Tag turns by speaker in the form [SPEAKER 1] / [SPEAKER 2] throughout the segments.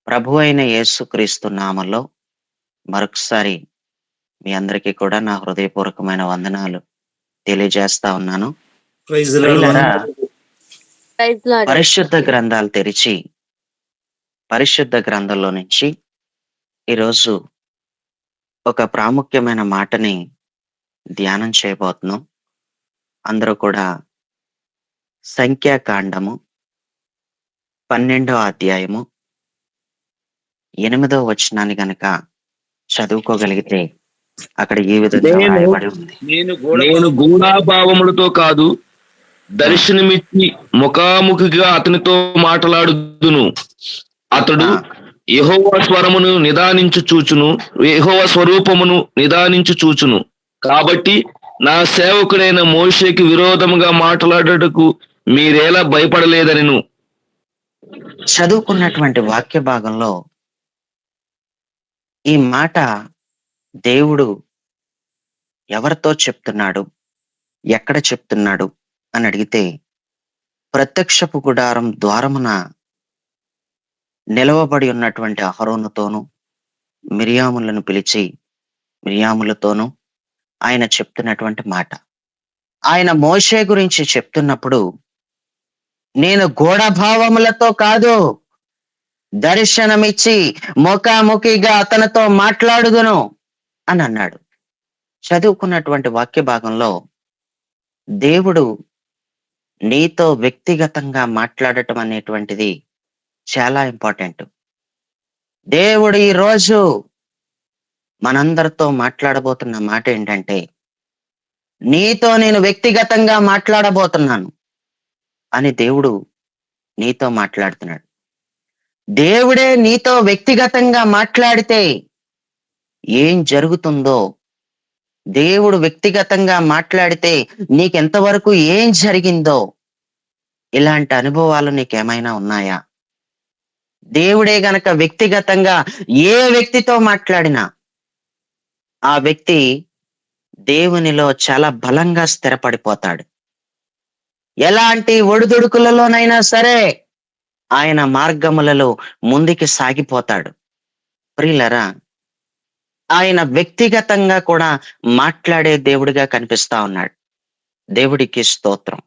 [SPEAKER 1] ప్రభు అయిన యేసుక్రీస్తు నామములో మరొకసారి మీ అందరికీ కూడా నా హృదయపూర్వకమైన వందనాలు తెలియజేస్తా ఉన్నాను.
[SPEAKER 2] Praise the lord.
[SPEAKER 1] ప్రియులారా,
[SPEAKER 3] ప్రైజ్ లార్డ్.
[SPEAKER 1] పరిశుద్ధ గ్రంథాలు తెరిచి పరిశుద్ధ గ్రంథంలో నుంచి ఈరోజు ఒక ప్రాముఖ్యమైన మాటని ధ్యానం చేయబోతున్నాం. అందరూ కూడా సంఖ్యాకాండము 12వ అధ్యాయము 8వ వచనాన్ని గనక చదువుకోగలిగితే అక్కడ ఈ విధంగా రాయబడి ఉంది.
[SPEAKER 4] నేను గూఢాభావములతో కాదు, దర్శనమిచ్చి ముఖాముఖిగా అతనితో మాట్లాడుదును. అతడు యెహోవా స్వరమును నిదానించు చూచును, యెహోవా స్వరూపమును నిదానించు చూచును. కాబట్టి నా సేవకుడైన మోషేకి విరోధముగా మాట్లాడుటకు మీరేలా భయపడలేదనెను.
[SPEAKER 1] చదువుకున్నటువంటి వాక్య భాగంలో ఈ మాట దేవుడు ఎవరితో చెప్తున్నాడు, ఎక్కడ చెప్తున్నాడు అని అడిగితే, ప్రత్యక్షపు గుడారం ద్వారమున నిలవబడి ఉన్నటువంటి అహరోనుతోనూ మిరియాములను పిలిచి మిరియాములతోనూ ఆయన చెప్తున్నటువంటి మాట. ఆయన మోషే గురించి చెప్తున్నప్పుడు, నేను గూఢభావములతో కాదు, దర్శనమిచ్చి ముఖాముఖిగా అతనితో మాట్లాడుదును అని అన్నాడు. చదువుకున్నటువంటి వాక్య భాగంలో దేవుడు నీతో వ్యక్తిగతంగా మాట్లాడటం అనేటువంటిది చాలా ఇంపార్టెంట్. దేవుడు ఈ రోజు మనందరితో మాట్లాడబోతున్న మాట ఏంటంటే, నీతో నేను వ్యక్తిగతంగా మాట్లాడబోతున్నాను అని దేవుడు నీతో మాట్లాడుతున్నాడు. దేవుడే నీతో వ్యక్తిగతంగా మాట్లాడితే ఏం జరుగుతుందో, దేవుడు వ్యక్తిగతంగా మాట్లాడితే నీకెంతవరకు ఏం జరిగిందో, ఇలాంటి అనుభవాలు నీకేమైనా ఉన్నాయా? దేవుడే గనక వ్యక్తిగతంగా ఏ వ్యక్తితో మాట్లాడినా ఆ వ్యక్తి దేవునిలో చాలా బలంగా స్థిరపడిపోతాడు. ఎలాంటి ఒడిదుడుకులలోనైనా సరే ఆయన మార్గములలో ముందుకి సాగిపోతాడు. ప్రియులరా, ఆయన వ్యక్తిగతంగా కూడా మాట్లాడే దేవుడిగా కనిపిస్తా ఉన్నాడు. దేవుడికి స్తోత్రం.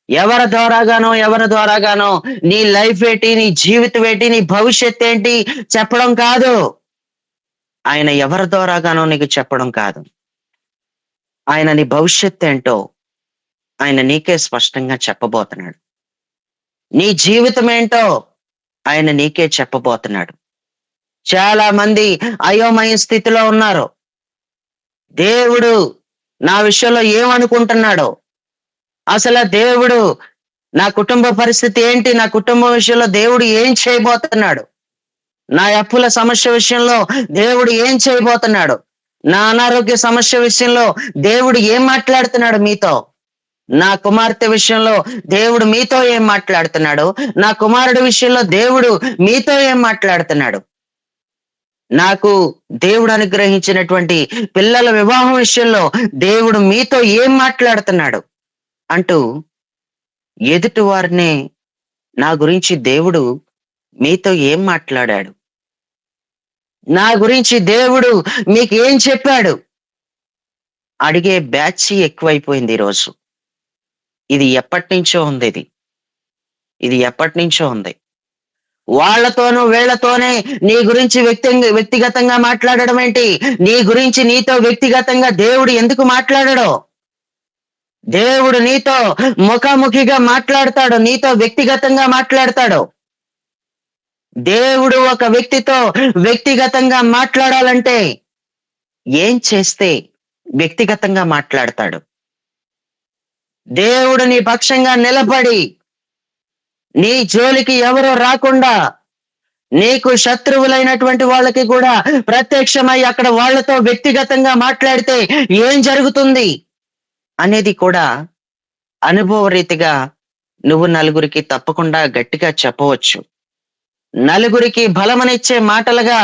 [SPEAKER 1] ఎవరి ద్వారాగానో నీ లైఫ్ ఏంటి, నీ జీవితం ఏంటి, నీ భవిష్యత్ ఏంటి చెప్పడం కాదు. ఆయన ఎవరి ద్వారాగానో నీకు చెప్పడం కాదు. ఆయన నీ భవిష్యత్ ఏంటో ఆయన నీకే స్పష్టంగా చెప్పబోతున్నాడు. నీ జీవితం ఏంటో ఆయన నీకే చెప్పబోతున్నాడు. చాలా మంది అయోమయ స్థితిలో ఉన్నారు. దేవుడు నా విషయంలో ఏమనుకుంటున్నాడో, అసలు దేవుడు నా కుటుంబ పరిస్థితి ఏంటి, నా కుటుంబం విషయంలో దేవుడు ఏం చేయబోతున్నాడు, నా అప్పుల సమస్య విషయంలో దేవుడు ఏం చేయబోతున్నాడు, నా అనారోగ్య సమస్య విషయంలో దేవుడు ఏం మాట్లాడుతున్నాడు మీతో, నా కుమార్తె విషయంలో దేవుడు మీతో ఏం మాట్లాడుతున్నాడు, నా కుమారుడి విషయంలో దేవుడు మీతో ఏం మాట్లాడుతున్నాడు, నాకు దేవుడు అనుగ్రహించినటువంటి పిల్లల వివాహం విషయంలో దేవుడు మీతో ఏం మాట్లాడుతున్నాడు అంటూ ఎదుటి వారిని నా గురించి దేవుడు మీతో ఏం మాట్లాడాడు, నా గురించి దేవుడు మీకు ఏం చెప్పాడు అడిగే బ్యాచ్ ఎక్కువైపోయింది ఈరోజు. ఇది ఎప్పటి నుంచో ఉంది. ఇది ఎప్పటి నుంచో ఉంది. వాళ్ళతోనూ వీళ్ళతోనే నీ గురించి వ్యక్తిగతంగా మాట్లాడడం ఏంటి? నీ గురించి నీతో వ్యక్తిగతంగా దేవుడు ఎందుకు మాట్లాడడో? దేవుడు నీతో ముఖాముఖిగా మాట్లాడతాడు, నీతో వ్యక్తిగతంగా మాట్లాడతాడు. దేవుడు ఒక వ్యక్తితో వ్యక్తిగతంగా మాట్లాడాలంటే ఏం చేస్తే వ్యక్తిగతంగా మాట్లాడతాడు? దేవుడు నీ పక్షంగా నిలబడి నీ జోలికి ఎవరో రాకుండా, నీకు శత్రువులైనటువంటి వాళ్ళకి కూడా ప్రత్యక్షమై అక్కడ వాళ్ళతో వ్యక్తిగతంగా మాట్లాడితే ఏం జరుగుతుంది అనేది కూడా అనుభవ రీతిగా నువ్వు నలుగురికి తప్పకుండా గట్టిగా చెప్పవచ్చు. నలుగురికి బలమనిచ్చే మాటలుగా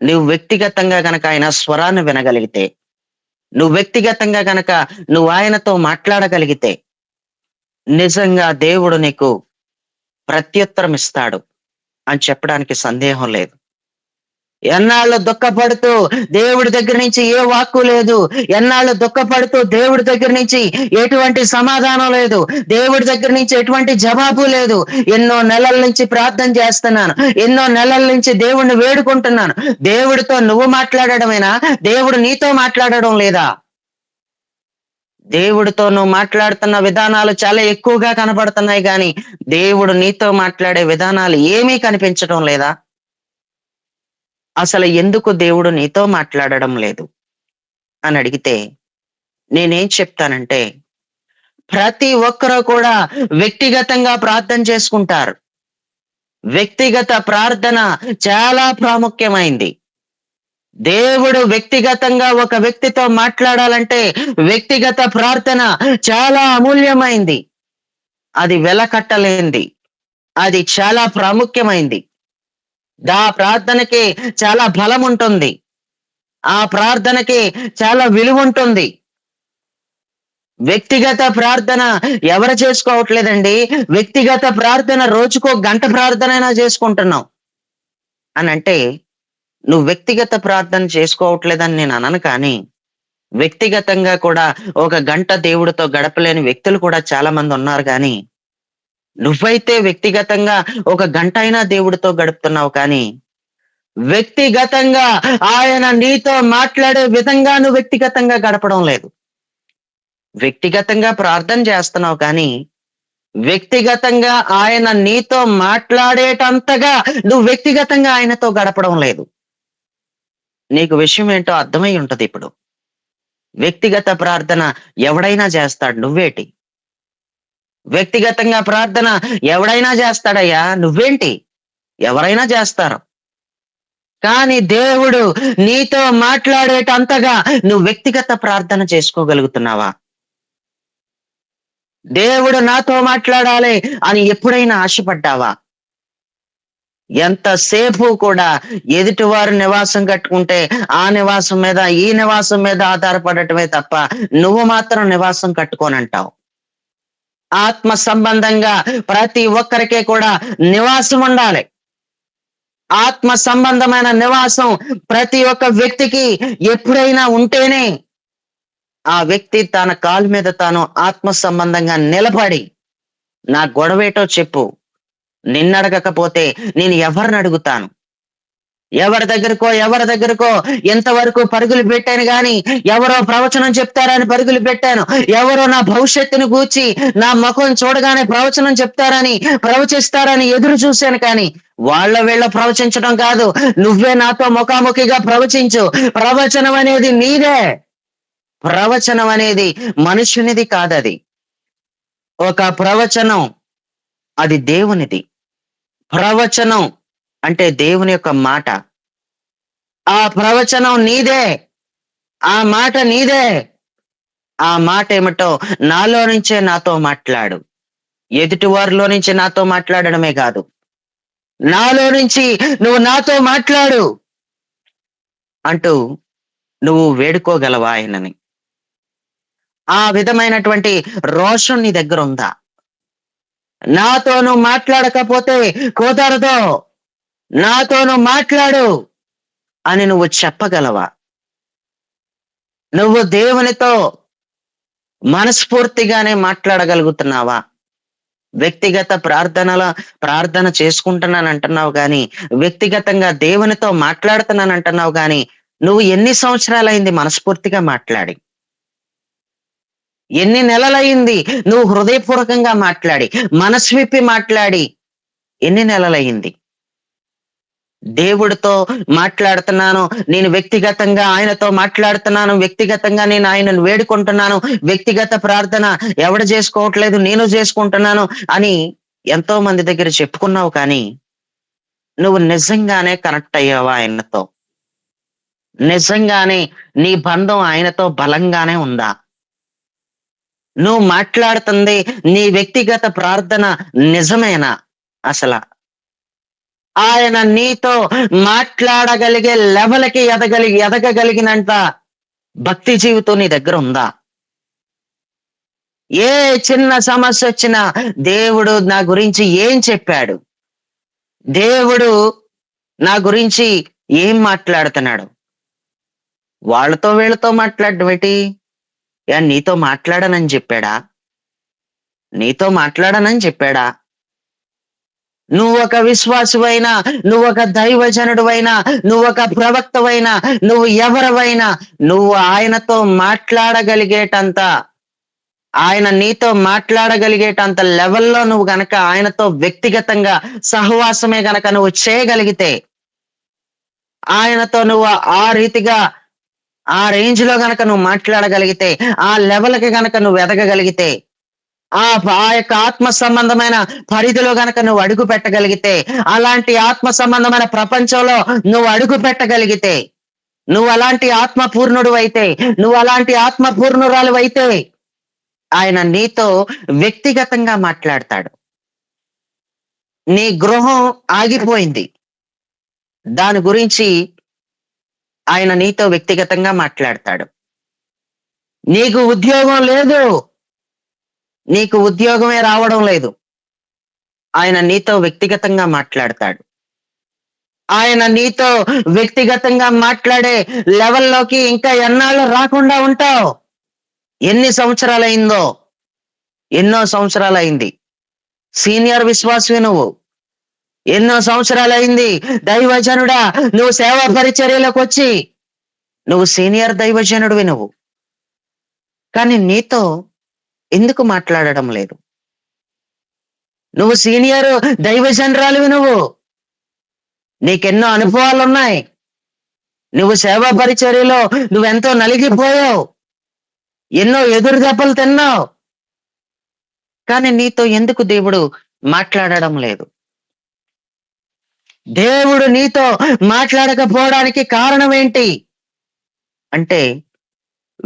[SPEAKER 1] నువ్వు వ్యక్తిగతంగా గనక ఆయన స్వరాన్ని వినగలిగితే, నువ్వు వ్యక్తిగతంగా గనక నువ్వు ఆయనతో మాట్లాడగలిగితే, నిజంగా దేవుడు నీకు ప్రత్యుత్తరం ఇస్తాడు. అని చెప్పడానికి సందేహం లేదు. ఎన్నాళ్ళు దుఃఖపడుతూ దేవుడి దగ్గర నుంచి ఏ వాక్కు లేదు, ఎన్నాళ్ళు దుఃఖపడుతూ దేవుడి దగ్గర నుంచి ఎటువంటి సమాధానం లేదు, దేవుడి దగ్గర నుంచి ఎటువంటి జవాబు లేదు. ఎన్నో నెలల నుంచి ప్రార్థన చేస్తున్నాను, ఎన్నో నెలల నుంచి దేవుడిని వేడుకుంటున్నాను. దేవుడితో నువ్వు మాట్లాడడమేనా? దేవుడు నీతో మాట్లాడడం లేదా? దేవుడితో నువ్వు మాట్లాడుతున్న విధానాలు చాలా ఎక్కువగా కనబడుతున్నాయి, కానీ దేవుడు నీతో మాట్లాడే విధానాలు ఏమీ కనిపించడం లేదా? అసలు ఎందుకు దేవుడు నీతో మాట్లాడడం లేదు అని అడిగితే నేనేం చెప్తానంటే, ప్రతి ఒక్కరూ కూడా వ్యక్తిగతంగా ప్రార్థన చేసుకుంటారు. వ్యక్తిగత ప్రార్థన చాలా ప్రాముఖ్యమైంది. దేవుడు వ్యక్తిగతంగా ఒక వ్యక్తితో మాట్లాడాలంటే వ్యక్తిగత ప్రార్థన చాలా అమూల్యమైంది, అది వెలకట్టలేనిది, అది చాలా ప్రాముఖ్యమైంది. ఆ ప్రార్థనకి చాలా బలం ఉంటుంది, ఆ ప్రార్థనకి చాలా విలువ ఉంటుంది. వ్యక్తిగత ప్రార్థన ఎవరు చేసుకోవట్లేదండి? వ్యక్తిగత ప్రార్థన రోజుకో గంట ప్రార్థన అయినా చేసుకుంటున్నాం అని అంటే, నువ్వు వ్యక్తిగత ప్రార్థన చేసుకోవట్లేదని నేను అనను, కానీ వ్యక్తిగతంగా కూడా ఒక గంట దేవుడితో గడపలేని వ్యక్తులు కూడా చాలా మంది ఉన్నారు. కానీ నువ్వైతే వ్యక్తిగతంగా ఒక గంట అయినా దేవుడితో గడుపుతున్నావు, కానీ వ్యక్తిగతంగా ఆయన నీతో మాట్లాడే విధంగా నువ్వు వ్యక్తిగతంగా గడపడం లేదు. వ్యక్తిగతంగా ప్రార్థన చేస్తున్నావు, కానీ వ్యక్తిగతంగా ఆయన నీతో మాట్లాడేటంతగా నువ్వు వ్యక్తిగతంగా ఆయనతో గడపడం లేదు. నీకు విషయం ఏంటో అర్థమై ఉంటది ఇప్పుడు. వ్యక్తిగత ప్రార్థన ఎవడైనా చేస్తాడు, నువ్వేటి? వ్యక్తిగతంగా ప్రార్థన ఎవడైనా చేస్తాడయ్యా, నువ్వేంటి? ఎవరైనా చేస్తారు, కానీ దేవుడు నీతో మాట్లాడేటంతగా నువ్వు వ్యక్తిగత ప్రార్థన చేసుకోగలుగుతున్నావా? దేవుడు నాతో మాట్లాడాలి అని ఎప్పుడైనా ఆశపడ్డావా? ఎంతసేపు కూడా ఎదుటివారు నివాసం కట్టుకుంటే ఆ నివాసం మీద ఈ నివాసం మీద ఆధారపడటమే తప్ప నువ్వు మాత్రం నివాసం కట్టుకోనంటావు. ఆత్మ సంబంధంగా ప్రతి ఒక్కరికే కూడా నివాసం ఉండాలి. ఆత్మ సంబంధమైన నివాసం ప్రతి ఒక్క వ్యక్తికి ఎప్పుడైనా ఉంటేనే ఆ వ్యక్తి తన కాలు మీద తాను ఆత్మ సంబంధంగా నిలబడి, నా గొడవేటో చెప్పు, నిన్నడగకపోతే నేను ఎవరిని అడుగుతాను? ఎవరి దగ్గరకో ఎంతవరకు పరుగులు పెట్టాను, గాని ఎవరో ప్రవచనం చెప్తారని పరుగులు పెట్టాను. ఎవరో నా భవిష్యత్తును గూర్చి నా ముఖం చూడగానే ప్రవచనం చెప్తారని ప్రవచిస్తారని ఎదురు చూశాను, కానీ వీళ్ళ ప్రవచించడం కాదు, నువ్వే నాతో ముఖాముఖిగా ప్రవచించు. ప్రవచనం అనేది నీదే, ప్రవచనం అనేది మనుషునిది కాదది. ఒక ప్రవచనం అది దేవునిది. ప్రవచనం అంటే దేవుని యొక్క మాట. ఆ ప్రవచనం నీదే, ఆ మాట నీదే. ఆ మాట ఏమిటో నాలో నుంచే నాతో మాట్లాడు. ఎదుటి వారిలో నుంచి నాతో మాట్లాడడమే కాదు, నాలో నుంచి నువ్వు నాతో మాట్లాడు అంటూ నువ్వు వేడుకోగలవా ఆయనని? ఆ విధమైనటువంటి రోషం నీ దగ్గర ఉందా? నాతో నువ్వు మాట్లాడకపోతే కుదరదు, నాతో నువ్వు మాట్లాడు అని నువ్వు చెప్పగలవా? నువ్వు దేవునితో మనస్ఫూర్తిగానే మాట్లాడగలుగుతున్నావా? వ్యక్తిగత ప్రార్థన చేసుకుంటున్నాను అంటున్నావు, కానీ వ్యక్తిగతంగా దేవునితో మాట్లాడుతున్నాను అంటున్నావు, కానీ నువ్వు ఎన్ని సంవత్సరాలైంది మనస్ఫూర్తిగా మాట్లాడి? ఎన్ని నెలలైంది నువ్వు హృదయపూర్వకంగా మాట్లాడి, మనసు విప్పి మాట్లాడి ఎన్ని నెలలైంది? దేవుడితో మాట్లాడుతున్నాను, నేను వ్యక్తిగతంగా ఆయనతో మాట్లాడుతున్నాను, వ్యక్తిగతంగా నేను ఆయనను వేడుకుంటున్నాను, వ్యక్తిగత ప్రార్థన ఎవడు చేసుకోవట్లేదు నేను చేసుకుంటున్నాను అని ఎంతో మంది దగ్గర చెప్పుకున్నావు, కానీ నువ్వు నిజంగానే కనెక్ట్ అయ్యావా ఆయనతో? నిజంగానే నీ బంధం ఆయనతో బలంగానే ఉందా? నువ్వు మాట్లాడుతుంది నీ వ్యక్తిగత ప్రార్థన నిజమేనా? అసలు ఆయన నీతో మాట్లాడగలిగే లెవెల్కి ఎదగగలిగినంత భక్తి జీవితం నీ దగ్గర ఉందా? ఏ చిన్న సమస్య వచ్చినా దేవుడు నా గురించి ఏం చెప్పాడు, దేవుడు నా గురించి ఏం మాట్లాడుతున్నాడు? వాళ్ళతో వీళ్ళతో మాట్లాడడం ఏంటి? నీతో మాట్లాడనని చెప్పాడా? నీతో మాట్లాడనని చెప్పాడా? నువ్వొక విశ్వాసువైనా, నువ్వొక దైవజనుడువైనా, నువ్వొక ప్రవక్తవైనా, నువ్వు ఎవరివైనా, నువ్వు ఆయనతో మాట్లాడగలిగేటంత, ఆయన నీతో మాట్లాడగలిగేటంత లెవెల్లో నువ్వు గనక ఆయనతో వ్యక్తిగతంగా సహవాసమే గనక నువ్వు చేయగలిగితే, ఆయనతో నువ్వు ఆ రీతిగా ఆ రేంజ్ లో గనక నువ్వు మాట్లాడగలిగితే, ఆ లెవెల్కి గనక నువ్వు ఎదగగలిగితే, ఆ యొక్క ఆత్మ సంబంధమైన పరిధిలో గనక నువ్వు అడుగు పెట్టగలిగితే, అలాంటి ఆత్మ సంబంధమైన ప్రపంచంలో నువ్వు అడుగు పెట్టగలిగితే, నువ్వు అలాంటి ఆత్మ పూర్ణుడు అయితే, నువ్వు అలాంటి ఆత్మ పూర్ణురాలు అయితే, ఆయన నీతో వ్యక్తిగతంగా మాట్లాడతాడు. నీ గృహం ఆగిపోయింది, దాని గురించి ఆయన నీతో వ్యక్తిగతంగా మాట్లాడతాడు. నీకు ఉద్యోగం లేదు, నీకు ఉద్యోగమే రావడం లేదు, ఆయన నీతో వ్యక్తిగతంగా మాట్లాడతాడు. ఆయన నీతో వ్యక్తిగతంగా మాట్లాడే లెవెల్లోకి ఇంకా ఎన్నాళ్ళు రాకుండా ఉంటావు? ఎన్ని సంవత్సరాలైందో? ఎన్నో సంవత్సరాలైంది. సీనియర్ విశ్వాసవి నువ్వు. ఎన్నో సంవత్సరాలైంది దైవజనుడా, నువ్వు సేవా పరిచర్యలోకి వచ్చి, నువ్వు సీనియర్ దైవజనుడివి నువ్వు. కానీ నీతో ఎందుకు మాట్లాడడం లేదు? నువ్వు సీనియర్ దైవజనురాలివి నువ్వు. నీకెన్నో అనుభవాలు ఉన్నాయి. నువ్వు సేవా పరిచర్యలో నువ్వెంతో నలిగిపోయావు, ఎన్నో ఎదురు దెబ్బలు తిన్నావు. కానీ నీతో ఎందుకు దేవుడు మాట్లాడడం లేదు? దేవుడు నీతో మాట్లాడకపోవడానికి కారణం ఏంటి అంటే,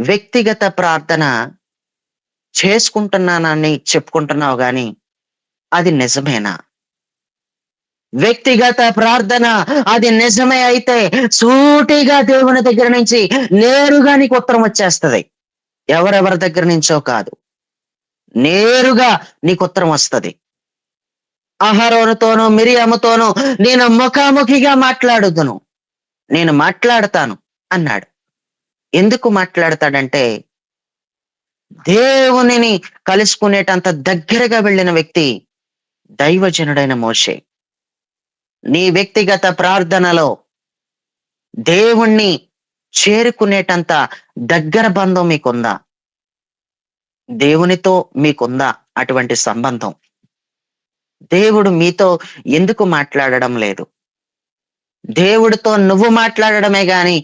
[SPEAKER 1] వ్యక్తిగత ప్రార్థన చేసుకుంటున్నానని చెప్పుకుంటున్నావు గాని అది నిజమేనా? వ్యక్తిగత ప్రార్థన అది నిజమే అయితే సూటిగా దేవుని దగ్గర నుంచి నేరుగా నీకు ఉత్తరం వచ్చేస్తది. ఎవరెవరి దగ్గర నుంచో కాదు, నేరుగా నీకు ఉత్తరం వస్తది. అహరోనుతోనూ మిరియాముతోనూ నేను ముఖాముఖిగా మాట్లాడుదును, నేను మాట్లాడతాను అన్నాడు. ఎందుకు మాట్లాడతాడంటే, దేవునిని కలుసుకునేటంత దగ్గరగా వెళ్ళిన వ్యక్తి దైవజనుడైన మోషే. నీ వ్యక్తిగత ప్రార్థనలో దేవుణ్ణి చేరుకునేటంత దగ్గర బంధం మీకుందా? దేవునితో మీకుందా అటువంటి సంబంధం? దేవుడు మీతో ఎందుకు మాట్లాడడం లేదు? దేవుడితో నువ్వు మాట్లాడడమే గాని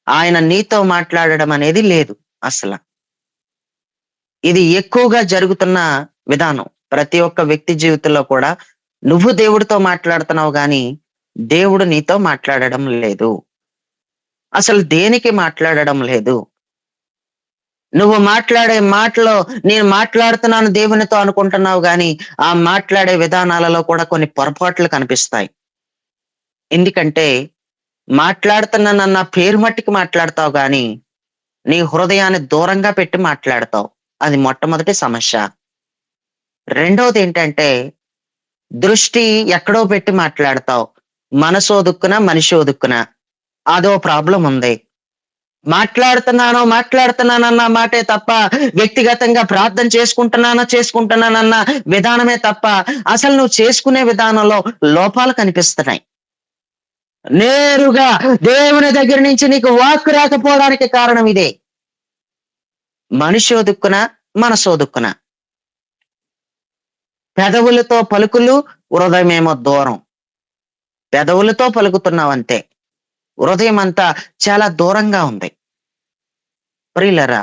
[SPEAKER 1] ఆయన నీతో మాట్లాడడం అనేది లేదు అసలు. ఇది ఎక్కువగా జరుగుతున్న విధానం. ప్రతి ఒక్క వ్యక్తి జీవితంలో కూడా నువ్వు దేవుడితో మాట్లాడుతున్నావు గాని దేవుడు నీతో మాట్లాడడం లేదు. అసలు దేనికి మాట్లాడడం లేదు? నువ్వు మాట్లాడే మాటలో నేను మాట్లాడుతున్నాను దేవునితో అనుకుంటున్నావు గాని ఆ మాట్లాడే విధానాలలో కూడా కొన్ని పొరపాట్లు కనిపిస్తాయి. ఎందుకంటే మాట్లాడుతున్నానన్న పేరు మట్టికి మాట్లాడతావు గాని నీ హృదయాన్ని దూరంగా పెట్టి మాట్లాడతావు. అది మొట్టమొదటి సమస్య. రెండవది ఏంటంటే, దృష్టి ఎక్కడో పెట్టి మాట్లాడతావు. మనసో దుక్కున మనిషో దుక్కున. అదో ప్రాబ్లం ఉంది. మాట్లాడుతున్నానన్న మాటే తప్ప, వ్యక్తిగతంగా ప్రార్థన చేసుకుంటున్నానన్న విధానమే తప్ప, అసలు నువ్వు చేసుకునే విధానంలో లోపాలు కనిపిస్తున్నాయి. నేరుగా దేవుని దగ్గర నుంచి నీకు వాక్కు రాకపోవడానికి కారణం ఇదే. మనిషో దుక్కున మనసో దుక్కున. పెదవులతో పలుకులు, హృదయమేమో దూరం. పెదవులతో పలుకుతున్నావంతే, హృదయం అంతా చాలా దూరంగా ఉంది. ప్రియులరా,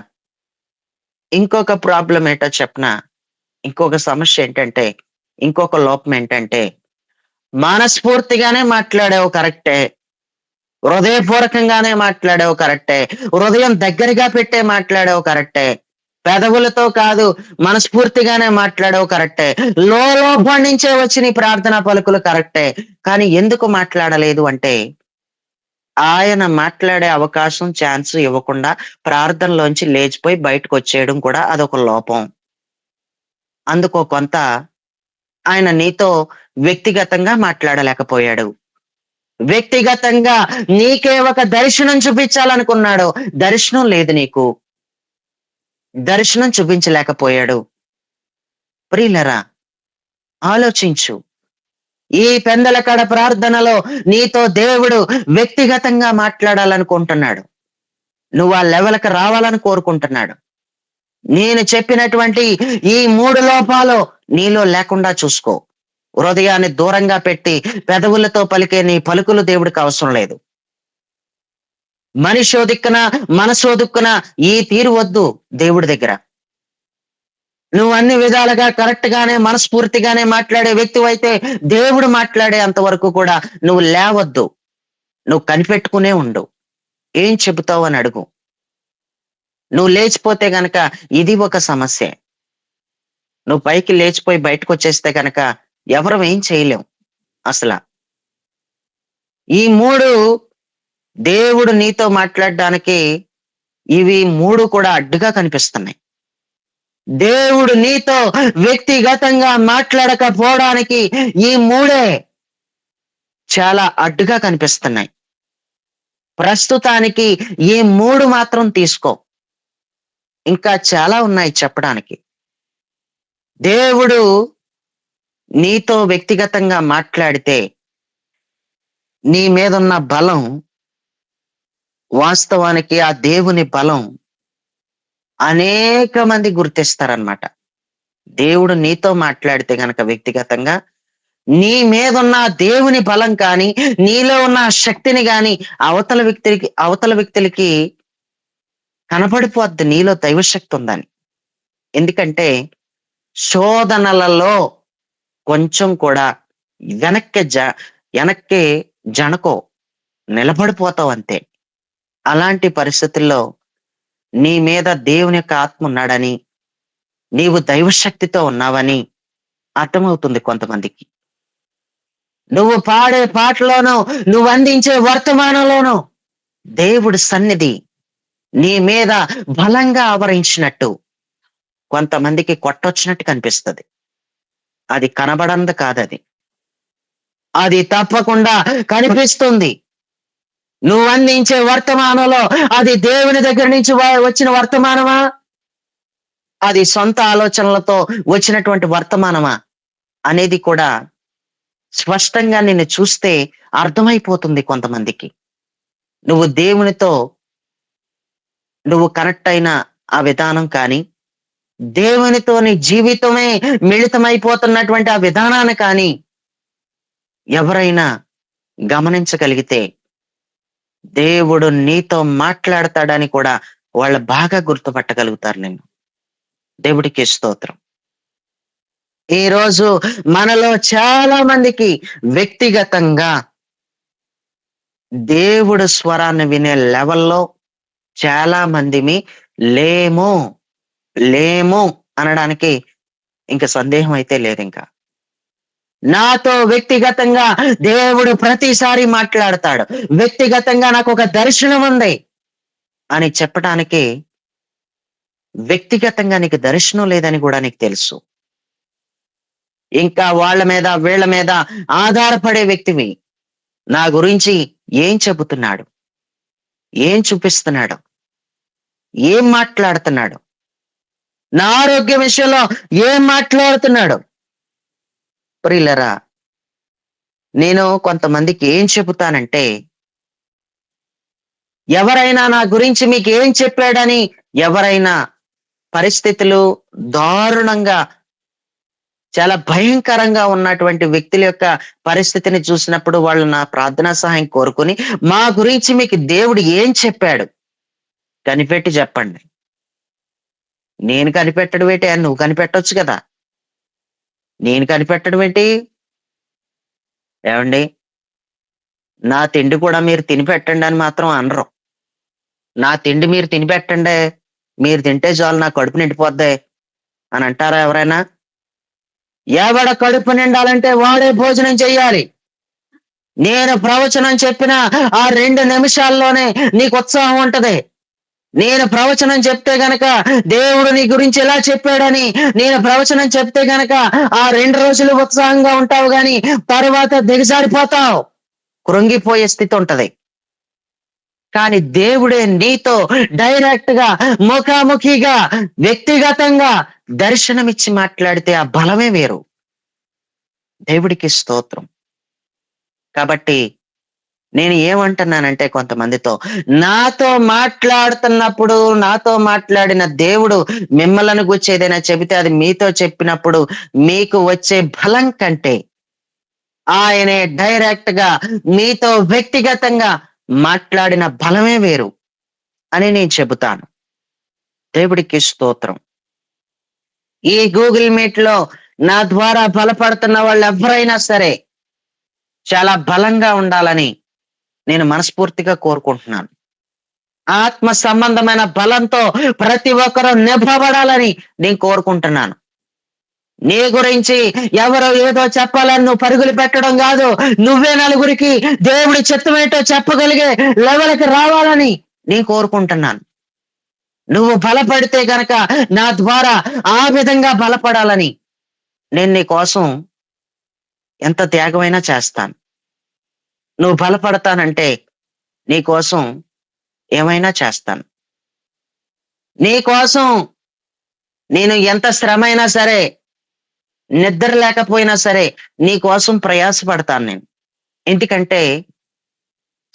[SPEAKER 1] ఇంకొక ప్రాబ్లం ఏంటో చెప్పనా? ఇంకొక సమస్య ఏంటంటే, ఇంకొక లోపం ఏంటంటే, మనస్ఫూర్తిగానే మాట్లాడావు కరెక్టే, హృదయపూర్వకంగానే మాట్లాడావు కరెక్టే, హృదయం దగ్గరగా పెట్టే మాట్లాడావు కరెక్టే, పెదవులతో కాదు మనస్ఫూర్తిగానే మాట్లాడావు కరెక్టే, లోపల నుంచే వచ్చి నీ ప్రార్థనా పలుకులు కరెక్టే. కానీ ఎందుకు మాట్లాడలేదు అంటే, ఆయన మాట్లాడే అవకాశం ఛాన్స్ ఇవ్వకుండా ప్రార్థనలోంచి లేచిపోయి బయటకు వచ్చేయడం కూడా అదొక లోపం. అందుకో కొంత ఆయన నీతో వ్యక్తిగతంగా మాట్లాడలేకపోయాడు. వ్యక్తిగతంగా నీకే ఒక దర్శనం చూపించాలనుకున్నాడు, దర్శనం లేదు నీకు, దర్శనం చూపించలేకపోయాడు. ప్రియులరా, ఆలోచించు. ఈ పెందలకడ ప్రార్థనలో నీతో దేవుడు వ్యక్తిగతంగా మాట్లాడాలనుకుంటున్నాడు. నువ్వు ఆ లెవెల్కి రావాలని కోరుకుంటున్నాడు. నేను చెప్పినటువంటి ఈ 3 లోపాలు నీలో లేకుండా చూసుకో. హృదయాన్ని దూరంగా పెట్టి పెదవులతో పలికే నీ పలుకులు దేవుడికి అవసరం లేదు. మనిషోదిక్కున మనసోదిక్కున ఈ తీరు వద్దు దేవుడి దగ్గర. నువ్వు అన్ని విధాలుగా కరెక్ట్ గానే మనస్ఫూర్తిగానే మాట్లాడే వ్యక్తివైతే దేవుడు మాట్లాడే అంతవరకు కూడా నువ్వు లేవద్దు. నువ్వు కనిపెట్టుకునే ఉండు. ఏం చెబుతావు అని అడుగు. నువ్వు లేచిపోతే గనక ఇది ఒక సమస్య. నువ్వు పైకి లేచిపోయి బయటకు వచ్చేస్తే గనక ఎవరం ఏం చేయలేం అసలు. ఈ 3 దేవుడు నీతో మాట్లాడడానికి ఇవి 3 కూడా అడ్డుగా కనిపిస్తున్నాయి. దేవుడు నీతో వ్యక్తిగతంగా మాట్లాడకపోవడానికి ఈ 3 చాలా అడ్డుగా కనిపిస్తున్నాయి. ప్రస్తుతానికి ఈ 3 మాత్రం తీసుకో. ఇంకా చాలా ఉన్నాయి చెప్పడానికి. దేవుడు నీతో వ్యక్తిగతంగా మాట్లాడితే నీ మీదున్న బలం, వాస్తవానికి ఆ దేవుని బలం అనేక మంది గుర్తిస్తారనమాట. దేవుడు నీతో మాట్లాడితే గనక వ్యక్తిగతంగా నీ మీదున్న దేవుని బలం కానీ, నీలో ఉన్న శక్తిని కానీ అవతల వ్యక్తులకి కనపడిపోద్ది నీలో దైవశక్తి ఉందని. ఎందుకంటే శోధనలలో కొంచెం కూడా వెనక్కి జనకో నిలబడిపోతావు అంతే. అలాంటి పరిస్థితుల్లో నీ మీద దేవుని యొక్క ఆత్మ ఉన్నాడని, నీవు దైవశక్తితో ఉన్నావని అర్థమవుతుంది కొంతమందికి. నువ్వు పాడే పాటలోనూ, నువ్వు అందించే వర్తమానంలోనూ దేవుడి సన్నిధి నీ మీద బలంగా ఆవరించినట్టు కొంతమందికి కొట్టొచ్చినట్టు కనిపిస్తుంది. అది కనబడంది కాదది, అది తప్పకుండా కనిపిస్తుంది. నువ్వు అందించే వర్తమానంలో అది దేవుని దగ్గర నుంచి వచ్చిన వర్తమానమా, అది సొంత ఆలోచనలతో వచ్చినటువంటి వర్తమానమా అనేది కూడా స్పష్టంగా నిన్ను చూస్తే అర్థమైపోతుంది కొంతమందికి. నువ్వు దేవునితో నువ్వు కనెక్ట్ అయిన ఆ విధానం కానీ, దేవునితో నీ జీవితమే మిళితమైపోతున్నటువంటి ఆ విధానాన్ని కానీ ఎవరైనా గమనించగలిగితే దేవుడు నీతో మాట్లాడతాడని కూడా వాళ్ళు బాగా గుర్తుపట్టగలుగుతారు నిన్ను. దేవుడికి స్తోత్రం. ఈ రోజు మనలో చాలా మందికి వ్యక్తిగతంగా దేవుడు స్వరాన్ని వినే లెవెల్లో చాలా మందిమి లేము అనడానికి ఇంకా సందేహం అయితే లేదు. ఇంకా నాతో వ్యక్తిగతంగా దేవుడు ప్రతిసారి మాట్లాడతాడు, వ్యక్తిగతంగా నాకు ఒక దర్శనం ఉంది అని చెప్పడానికి వ్యక్తిగతంగా నీకు దర్శనం లేదని కూడా నీకు తెలుసు. ఇంకా వాళ్ళ మీద వీళ్ళ మీద ఆధారపడే వ్యక్తివి. నా గురించి ఏం చెబుతున్నాడు, ఏం చూపిస్తున్నాడు, ఏం మాట్లాడుతున్నాడు, నా ఆరోగ్య విషయంలో ఏం మాట్లాడుతున్నాడు. ప్రియులరా, నేను కొంతమందికి ఏం చెబుతానంటే, ఎవరైనా నా గురించి మీకు ఏం చెప్పాడని ఎవరైనా పరిస్థితులు దారుణంగా చాలా భయంకరంగా ఉన్నటువంటి వ్యక్తుల యొక్క పరిస్థితిని చూసినప్పుడు వాళ్ళు నా ప్రార్థనా సహాయం కోరుకుని, మా గురించి మీకు దేవుడు ఏం చెప్పాడు కనిపెట్టి చెప్పండి. నేను కనిపెట్టడం ఏంటి, నువ్వు కనిపెట్టొచ్చు కదా. నేను కనిపెట్టడం ఏంటి? ఏమండి, నా తిండి కూడా మీరు తిని పెట్టండి అని మాత్రం అనరు. నా తిండి మీరు తిని పెట్టండి, మీరు తింటే చాలు నా కడుపు నిండిపోద్ది అని అంటారా ఎవరైనా? ఎవడ కడుపు నిండాలంటే వాడే భోజనం చెయ్యాలి. నేను ప్రవచనం చెప్పిన ఆ 2 నిమిషాల్లోనే నీకు ఉత్సాహం ఉంటది. నేను ప్రవచనం చెప్తే గనక దేవుడు నీ గురించి ఎలా చెప్పాడని నేను ప్రవచనం చెప్తే గనక ఆ 2 రోజులు ఉత్సాహంగా ఉంటావు గాని తర్వాత దిగజారిపోతావు, కృంగిపోయే స్థితి ఉంటది. కానీ దేవుడే నీతో డైరెక్ట్ గా ముఖాముఖిగా వ్యక్తిగతంగా దర్శనమిచ్చి మాట్లాడితే ఆ బలమే వేరు. దేవుడికి స్తోత్రం. కాబట్టి నేను ఏమంటున్నానంటే కొంతమందితో, నాతో మాట్లాడుతున్నప్పుడు నాతో మాట్లాడిన దేవుడు మిమ్మల్ని గురించి ఏదైనా చెబితే అది మీతో చెప్పినప్పుడు మీకు వచ్చే బలం కంటే ఆయనే డైరెక్ట్ గా మీతో వ్యక్తిగతంగా మాట్లాడిన బలమే వేరు అని నేను చెబుతాను. దేవుడికి స్తోత్రం. ఈ గూగుల్ మీట్ లో నా ద్వారా బలపడుతున్న వాళ్ళు ఎవరైనా సరే చాలా బలంగా ఉండాలని నేను మనస్ఫూర్తిగా కోరుకుంటున్నాను. ఆత్మ సంబంధమైన బలంతో ప్రతి ఒక్కరూ నింపబడాలని నేను కోరుకుంటున్నాను. నీ గురించి ఎవరో ఏదో చెప్పాలని నువ్వు పరుగులు పెట్టడం కాదు, నువ్వే నలుగురికి దేవుడి చిత్తం ఏంటో చెప్పగలిగే లెవెల్కి రావాలని నేను కోరుకుంటున్నాను. నువ్వు బలపడితే గనక నా ద్వారా ఆ విధంగా బలపడాలని నేను నీ కోసం ఎంత త్యాగమైనా చేస్తాను. నువ్వు బలపడతానంటే నీ కోసం ఏమైనా చేస్తాను. నీ కోసం నేను ఎంత శ్రమ అయినా సరే, నిద్ర లేకపోయినా సరే నీ కోసం ప్రయాసపడతాను నేను. ఎందుకంటే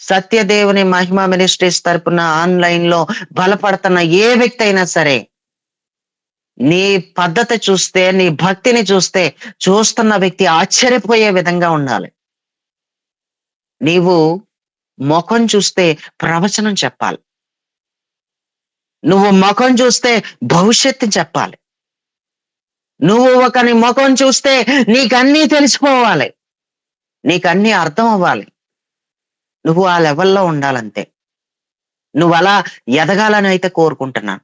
[SPEAKER 1] సత్యదేవుని మహిమ మినిస్ట్రీస్ తరపున ఆన్లైన్ లో బలపడుతున్న ఏ వ్యక్తి అయినా సరే నీ పద్ధతి చూస్తే, నీ భక్తిని చూస్తే చూస్తున్న వ్యక్తి ఆశ్చర్యపోయే విధంగా ఉండాలి. నీవు ముఖం చూస్తే ప్రవచనం చెప్పాలి, నువ్వు ముఖం చూస్తే భవిష్యత్తు చెప్పాలి, నువ్వు ఒకని ముఖం చూస్తే నీకన్నీ తెలిసిపోవాలి, నీకన్నీ అర్థం అవ్వాలి. నువ్వు ఆ లెవెల్లో ఉండాలంతే. నువ్వు అలా ఎదగాలని అయితే కోరుకుంటున్నాను.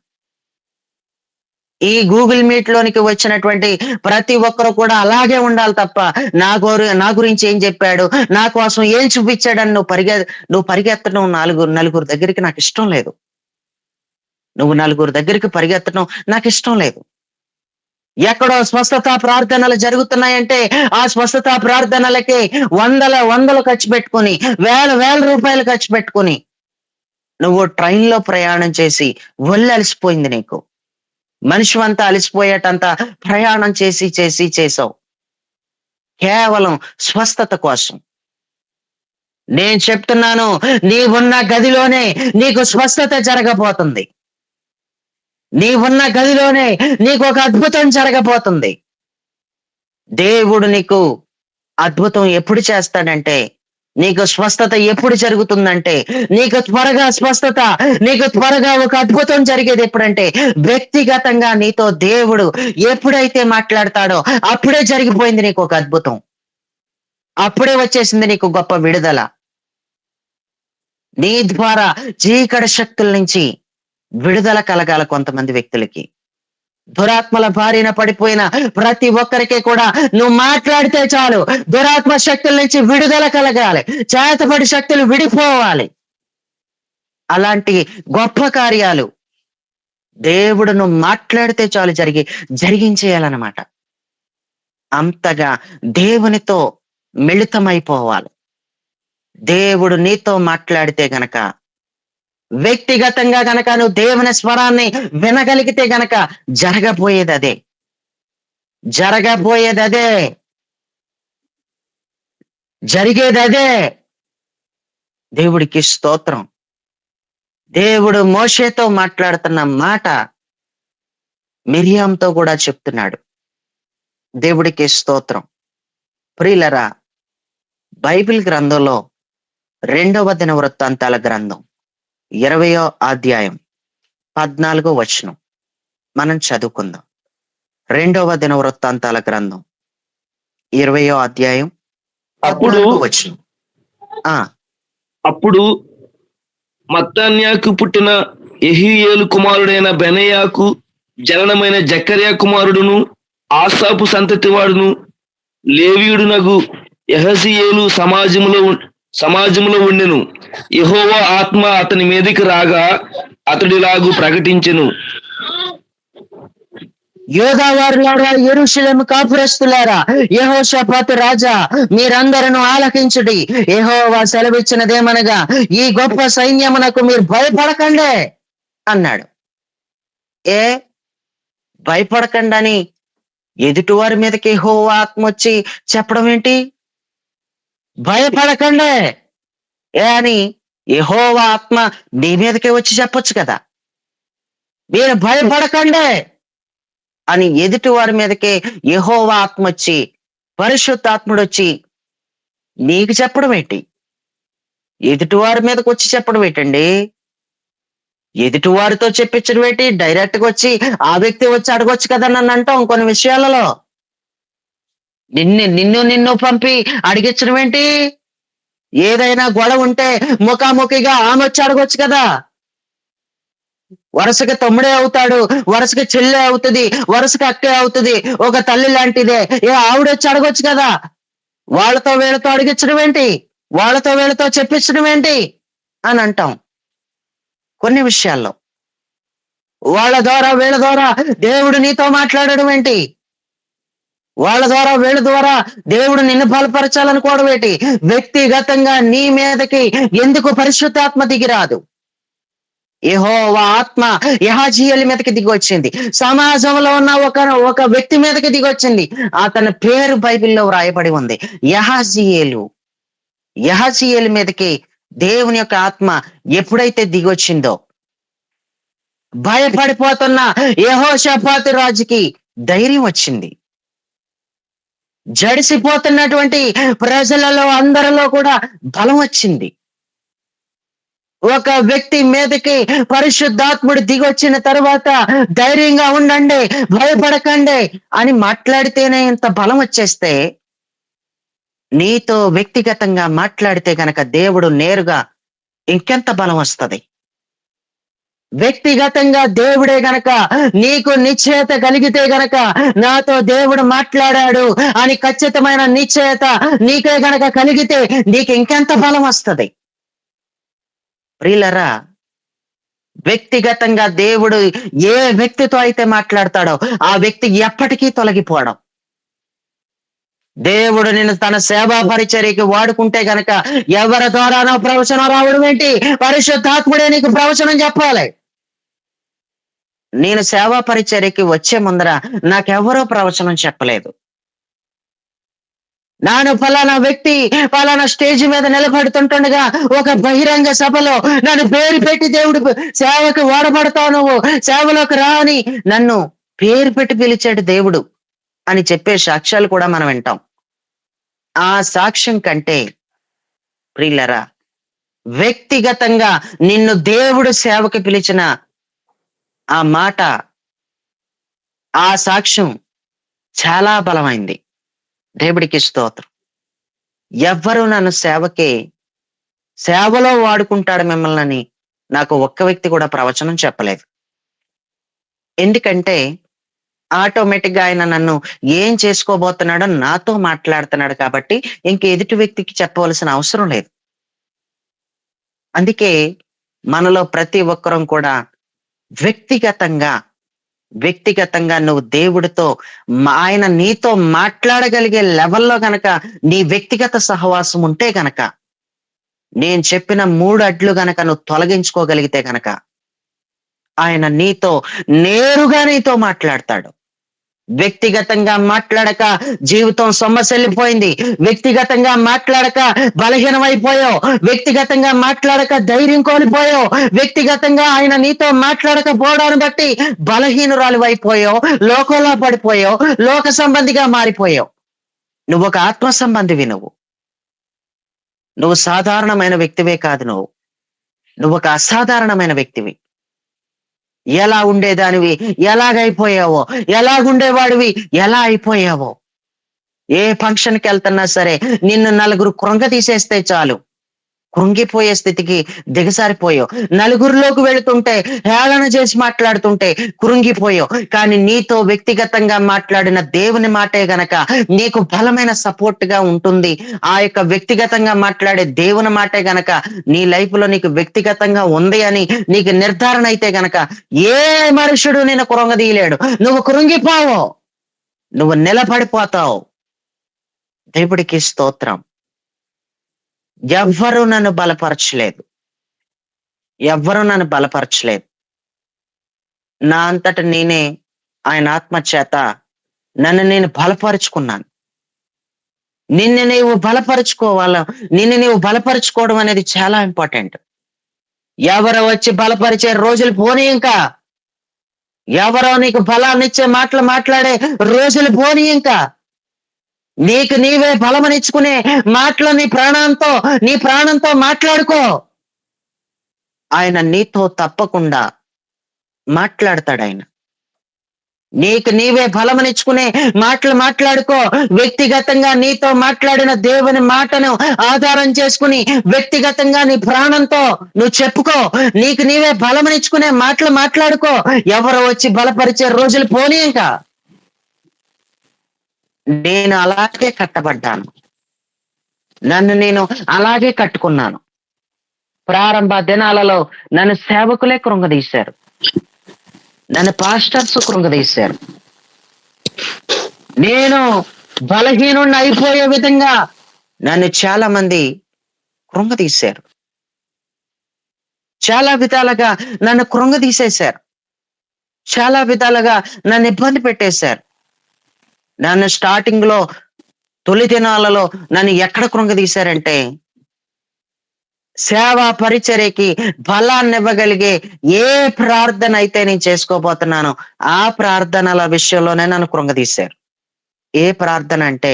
[SPEAKER 1] ఈ గూగుల్ మీట్ లోనికి వచ్చినటువంటి ప్రతి ఒక్కరు కూడా అలాగే ఉండాలి తప్ప నా గురించి ఏం చెప్పాడు, నా కోసం ఏం చూపించాడని నువ్వు పరిగెత్తడం నలుగురు దగ్గరికి నాకు ఇష్టం లేదు. నువ్వు నలుగురు దగ్గరికి పరిగెత్తడం నాకు ఇష్టం లేదు. ఎక్కడో స్వస్థత ప్రార్థనలు జరుగుతున్నాయంటే ఆ స్వస్థత ప్రార్థనలకి వందలు ఖర్చు పెట్టుకుని వేల రూపాయలు ఖర్చు పెట్టుకుని నువ్వు ట్రైన్లో ప్రయాణం చేసి ఒళ్ళు అలసిపోయింది నీకు. మనిషి అంతా అలసిపోయేటంత ప్రయాణం చేసావు కేవలం స్వస్థత కోసం. నేను చెప్తున్నాను, నీవున్న గదిలోనే నీకు స్వస్థత జరగబోతుంది. నీవున్న గదిలోనే నీకు ఒక అద్భుతం జరగబోతుంది. దేవుడు నీకు అద్భుతం ఎప్పుడు చేస్తాడంటే, నీకు స్వస్థత ఎప్పుడు జరుగుతుందంటే, నీకు త్వరగా స్వస్థత, నీకు త్వరగా ఒక అద్భుతం జరిగేది ఎప్పుడంటే వ్యక్తిగతంగా నీతో దేవుడు ఎప్పుడైతే మాట్లాడతాడో అప్పుడే జరిగిపోయింది నీకు ఒక అద్భుతం, అప్పుడే వచ్చేసింది నీకు గొప్ప విడుదల. నీ ద్వారా చీకటి శక్తుల నుంచి విడుదల కలగాల కొంతమంది వ్యక్తులకి. దురాత్మల బారిన పడిపోయిన ప్రతి ఒక్కరికి కూడా నువ్వు మాట్లాడితే చాలు దురాత్మ శక్తుల నుంచి విడుదల కలగాలి, చేతపడి శక్తులు విడిపోవాలి. అలాంటి గొప్ప కార్యాలు దేవుడు నువ్వు మాట్లాడితే చాలు జరిగించేయాలన్నమాట. అంతగా దేవునితో మిళితమైపోవాలి. దేవుడు నీతో మాట్లాడితే గనక, వ్యక్తిగతంగా గనక నువ్వు దేవుని స్వరాన్ని వినగలిగితే గనక జరగబోయేది అదే, జరిగేది అదే. దేవుడికి స్తోత్రం. దేవుడు మోషేతో మాట్లాడుతున్న మాట మిరియాంతో కూడా చెప్తున్నాడు. దేవుడికి స్తోత్రం. ప్రియులరా, బైబిల్ గ్రంథంలో 2వ దినవృత్తాంతాల గ్రంథం 20వ అధ్యాయం 14వ వచనం మనం చదువుకుందాం. 2వ దినవృత్తాంతాల గ్రంథం 20వ అధ్యాయం 14వ వచనం.
[SPEAKER 4] అప్పుడు మత్తన్యాకు పుట్టిన యెహీయేలు కుమారుడైన బెనయాకు జననమైన జకర్యా కుమారుడును ఆసాపు సంతతి వాడును లేవీయుడునగు యెహజీయేలు సమాజంలో ఉండెను. యెహోవా ఆత్మ అతని మీదకి రాగా అతడిలాగు ప్రకటించెను.
[SPEAKER 1] యోధావారులారా, యెరూషలేము కాపురస్తులారా, యెహోషాపాతు రాజా, మీరందరూ ఆలకించుడి. యెహోవా సెలవిచ్చినదేమనగా, ఈ గొప్ప సైన్యమునకు మీరు భయపడకండి అన్నాడు. ఏ భయపడకండి అని ఎదుటివారి మీదకి యెహోవా ఆత్మ వచ్చి చెప్పడం ఏంటి? భయపడకండి ఏ అని యెహోవా ఆత్మ నీ మీదకే వచ్చి చెప్పొచ్చు కదా. మీరు భయపడకండి అని ఎదుటి వారి మీదకే యెహోవా ఆత్మ వచ్చి, పరిశుద్ధాత్ముడు వచ్చి నీకు చెప్పడం ఏంటి? ఎదుటి వారి మీదకి వచ్చి చెప్పడం ఏంటండి? ఎదుటి వారితో చెప్పించడం ఏంటి? డైరెక్ట్ గా వచ్చి ఆ వ్యక్తి వచ్చి అడగొచ్చు కదా నన్ను అంటాం కొన్ని విషయాలలో. నిన్ను పంపి అడిగించడం ఏంటి? ఏదైనా గొడవ ఉంటే ముఖాముఖిగా ఆమె వచ్చి అడగొచ్చు కదా. వరుసగా తమ్ముడే అవుతాడు, వరుసగా చెల్లె అవుతుంది, వరుసగా అక్కే అవుతుంది, ఒక తల్లి లాంటిదే. ఆవిడొచ్చి అడగొచ్చు కదా. వాళ్ళతో వీళ్ళతో అడిగించడం ఏంటి? వాళ్ళతో వీళ్ళతో చెప్పించడం ఏంటి అని అంటాం కొన్ని విషయాల్లో. వాళ్ళ ద్వారా వీళ్ళ ద్వారా దేవుడు నీతో మాట్లాడడం ఏంటి? వాళ్ళ ద్వారా వీళ్ళ ద్వారా దేవుడు నిన్ను బలపరచాలనుకోవడం ఏంటి? వ్యక్తిగతంగా నీ మీదకి ఎందుకు పరిశుద్ధాత్మ దిగిరాదు? యెహోవా ఆత్మ యెహజీయేలు మీదకి దిగి వచ్చింది. సమాజంలో ఉన్న ఒక వ్యక్తి మీదకి దిగి వచ్చింది. అతని పేరు బైబిల్లో వ్రాయబడి ఉంది, యెహజీయేలు. యెహజీయేలు మీదకి దేవుని యొక్క ఆత్మ ఎప్పుడైతే దిగొచ్చిందో, భయపడిపోతున్న యెహోషాపాతు రాజుకి ధైర్యం వచ్చింది. జడిసిపోతున్నటువంటి ప్రజలలో అందరిలో కూడా బలం వచ్చింది. ఒక వ్యక్తి మీదకి పరిశుద్ధాత్ముడు దిగొచ్చిన తర్వాత ధైర్యంగా ఉండండి, భయపడకండి అని మాట్లాడితేనే ఇంత బలం వచ్చేస్తే, నీతో వ్యక్తిగతంగా మాట్లాడితే గనక దేవుడు నేరుగా ఇంకెంత బలం వస్తది? వ్యక్తిగతంగా దేవుడే గనక నీకు నిశ్చయత కలిగితే గనక, నాతో దేవుడు మాట్లాడాడు అని ఖచ్చితమైన నిశ్చయత నీకే గనక కలిగితే నీకు ఇంకెంత బలం వస్తది? ప్రియులరా, వ్యక్తిగతంగా దేవుడు ఏ వ్యక్తితో అయితే మాట్లాడతాడో ఆ వ్యక్తి ఎప్పటికీ తొలగిపోవడం. దేవుడు నిన్ను తన సేవా పరిచర్యకి వాడుకుంటే గనక ఎవరి ద్వారానో ప్రవచనం రావడం ఏంటి? పరిశుద్ధాత్ముడే నీకు ప్రవచనం చెప్పాలి. నేను సేవా పరిచర్యకి వచ్చే ముందర నాకెవరో ప్రవచనం చెప్పలేదు. నాను ఫలానా వ్యక్తి ఫలానా స్టేజ్ మీద నిలబడుతుంటుండగా ఒక బహిరంగ సభలో నన్ను పేరు పెట్టి దేవుడు సేవకి వాడబడతావు, నువ్వు సేవలోకి రా అని నన్ను పేరు పెట్టి పిలిచాడు దేవుడు అని చెప్పే సాక్ష్యాలు కూడా మనం వింటాం. ఆ సాక్ష్యం కంటే ప్రియులరా, వ్యక్తిగతంగా నిన్ను దేవుడు సేవకి పిలిచిన ఆ మాట, ఆ సాక్ష్యం చాలా బలమైంది. దేవుడికి స్తోత్రం. ఎవ్వరూ నన్ను సేవలో వాడుకుంటాడు మిమ్మల్ని నాకు ఒక్క వ్యక్తి కూడా ప్రవచనం చెప్పలేదు. ఎందుకంటే ఆటోమేటిక్ గా ఆయన నన్ను ఏం చేసుకోబోతున్నాడో నాతో మాట్లాడుతున్నాడు కాబట్టి ఇంక ఎదుటి వ్యక్తికి చెప్పవలసిన అవసరం లేదు. అందుకే మనలో ప్రతి ఒక్కరం కూడా వ్యక్తిగతంగా నువ్వు దేవుడితో ఆయన నీతో మాట్లాడగలిగే లెవెల్లో గనక నీ వ్యక్తిగత సహవాసం ఉంటే గనక, నేను చెప్పిన 3 అడ్లు గనక నువ్వు తొలగించుకోగలిగితే గనక ఆయన నేరుగా నీతో మాట్లాడతాడు. వ్యక్తిగతంగా మాట్లాడక జీవితం సొమ్మసెల్లిపోయింది, వ్యక్తిగతంగా మాట్లాడక బలహీనమైపోయావు, వ్యక్తిగతంగా మాట్లాడక ధైర్యం కోల్పోయావు, వ్యక్తిగతంగా ఆయన నీతో మాట్లాడకపోవడాన్ని బట్టి బలహీనురాలు అయిపోయావు, లోకంలో పడిపోయావు, లోక సంబంధిగా మారిపోయావు. నువ్వు ఒక ఆత్మ సంబంధివి. నువ్వు సాధారణమైన వ్యక్తివే కాదు. నువ్వు ఒక అసాధారణమైన వ్యక్తివి. ఎలా ఉండేదానివి ఎలాగైపోయావో, ఎలాగుండేవాడివి ఎలా అయిపోయావో. ఏ ఫంక్షన్కి వెళ్తున్నా సరే నిన్ను నలుగురు కృంగ తీసేస్తే చాలు, కృంగిపోయే స్థితికి దిగజారిపోయావు. నలుగురిలోకి వెళుతుంటే హేళన చేసి మాట్లాడుతుంటే కృంగిపోయావు. కానీ నీతో వ్యక్తిగతంగా మాట్లాడిన దేవుని మాటే గనక నీకు బలమైన సపోర్ట్ గా ఉంటుంది. ఆ యొక్క వ్యక్తిగతంగా మాట్లాడే దేవుని మాటే గనక నీ లైఫ్ లో నీకు వ్యక్తిగతంగా ఉంది అని నీకు నిర్ధారణ అయితే గనక ఏ మనుషుడు నేను కృంగదీయలేడు. నువ్వు కృంగిపోవు, నువ్వు నిలబడిపోతావు. దేవుడికి స్తోత్రం. ఎవ్వరూ నన్ను బలపరచలేదు, ఎవ్వరూ నన్ను బలపరచలేదు. నా అంతట నేనే ఆయన ఆత్మ చేత నన్ను నేను బలపరుచుకున్నాను. నిన్ను నీవు బలపరుచుకోవాల, నిన్ను నీవు బలపరుచుకోవడం అనేది చాలా ఇంపార్టెంట్. ఎవరో వచ్చి బలపరిచే రోజులు పోనీ, ఇంకా ఎవరో నీకు బలాన్ని ఇచ్చే మాటలు మాట్లాడే రోజులు పోనీ, ఇంకా నీకు నీవే బలమనిచ్చుకునే మాటలు నీ ప్రాణంతో మాట్లాడుకో. ఆయన నీతో తప్పకుండా మాట్లాడతాడు. ఆయన నీకు నీవే బలమనిచ్చుకునే మాటలు మాట్లాడుకో. వ్యక్తిగతంగా నీతో మాట్లాడిన దేవుని మాటను ఆధారం చేసుకుని వ్యక్తిగతంగా నీ ప్రాణంతో నువ్వు చెప్పుకో. నీకు నీవే బలమనిచ్చుకునే మాటలు మాట్లాడుకో. ఎవరు వచ్చి బలపరిచే రోజులు పోనీ, ఇంకా నేను అలాగే కట్టబడ్డాను, నన్ను నేను అలాగే కట్టుకున్నాను. ప్రారంభ దినాలలో నన్ను సేవకులే కృంగదీశారు, నన్ను పాస్టర్స్ కృంగదీశారు. నేను బలహీనుణ్ణి అయిపోయే విధంగా నన్ను చాలా మంది కృంగదీశారు. చాలా విధాలుగా నన్ను కృంగదీసేశారు, చాలా విధాలుగా నన్ను ఇబ్బంది పెట్టేశారు. నన్ను స్టార్టింగ్ లో తొలి దినాలలో నన్ను ఎక్కడ కృంగదీశారంటే, సేవా పరిచర్యకి బలాన్ని ఇవ్వగలిగే ఏ ప్రార్థన అయితే నేను చేసుకోబోతున్నానో ఆ ప్రార్థనల విషయంలోనే నన్ను కృంగదీశారు. ఏ ప్రార్థన అంటే,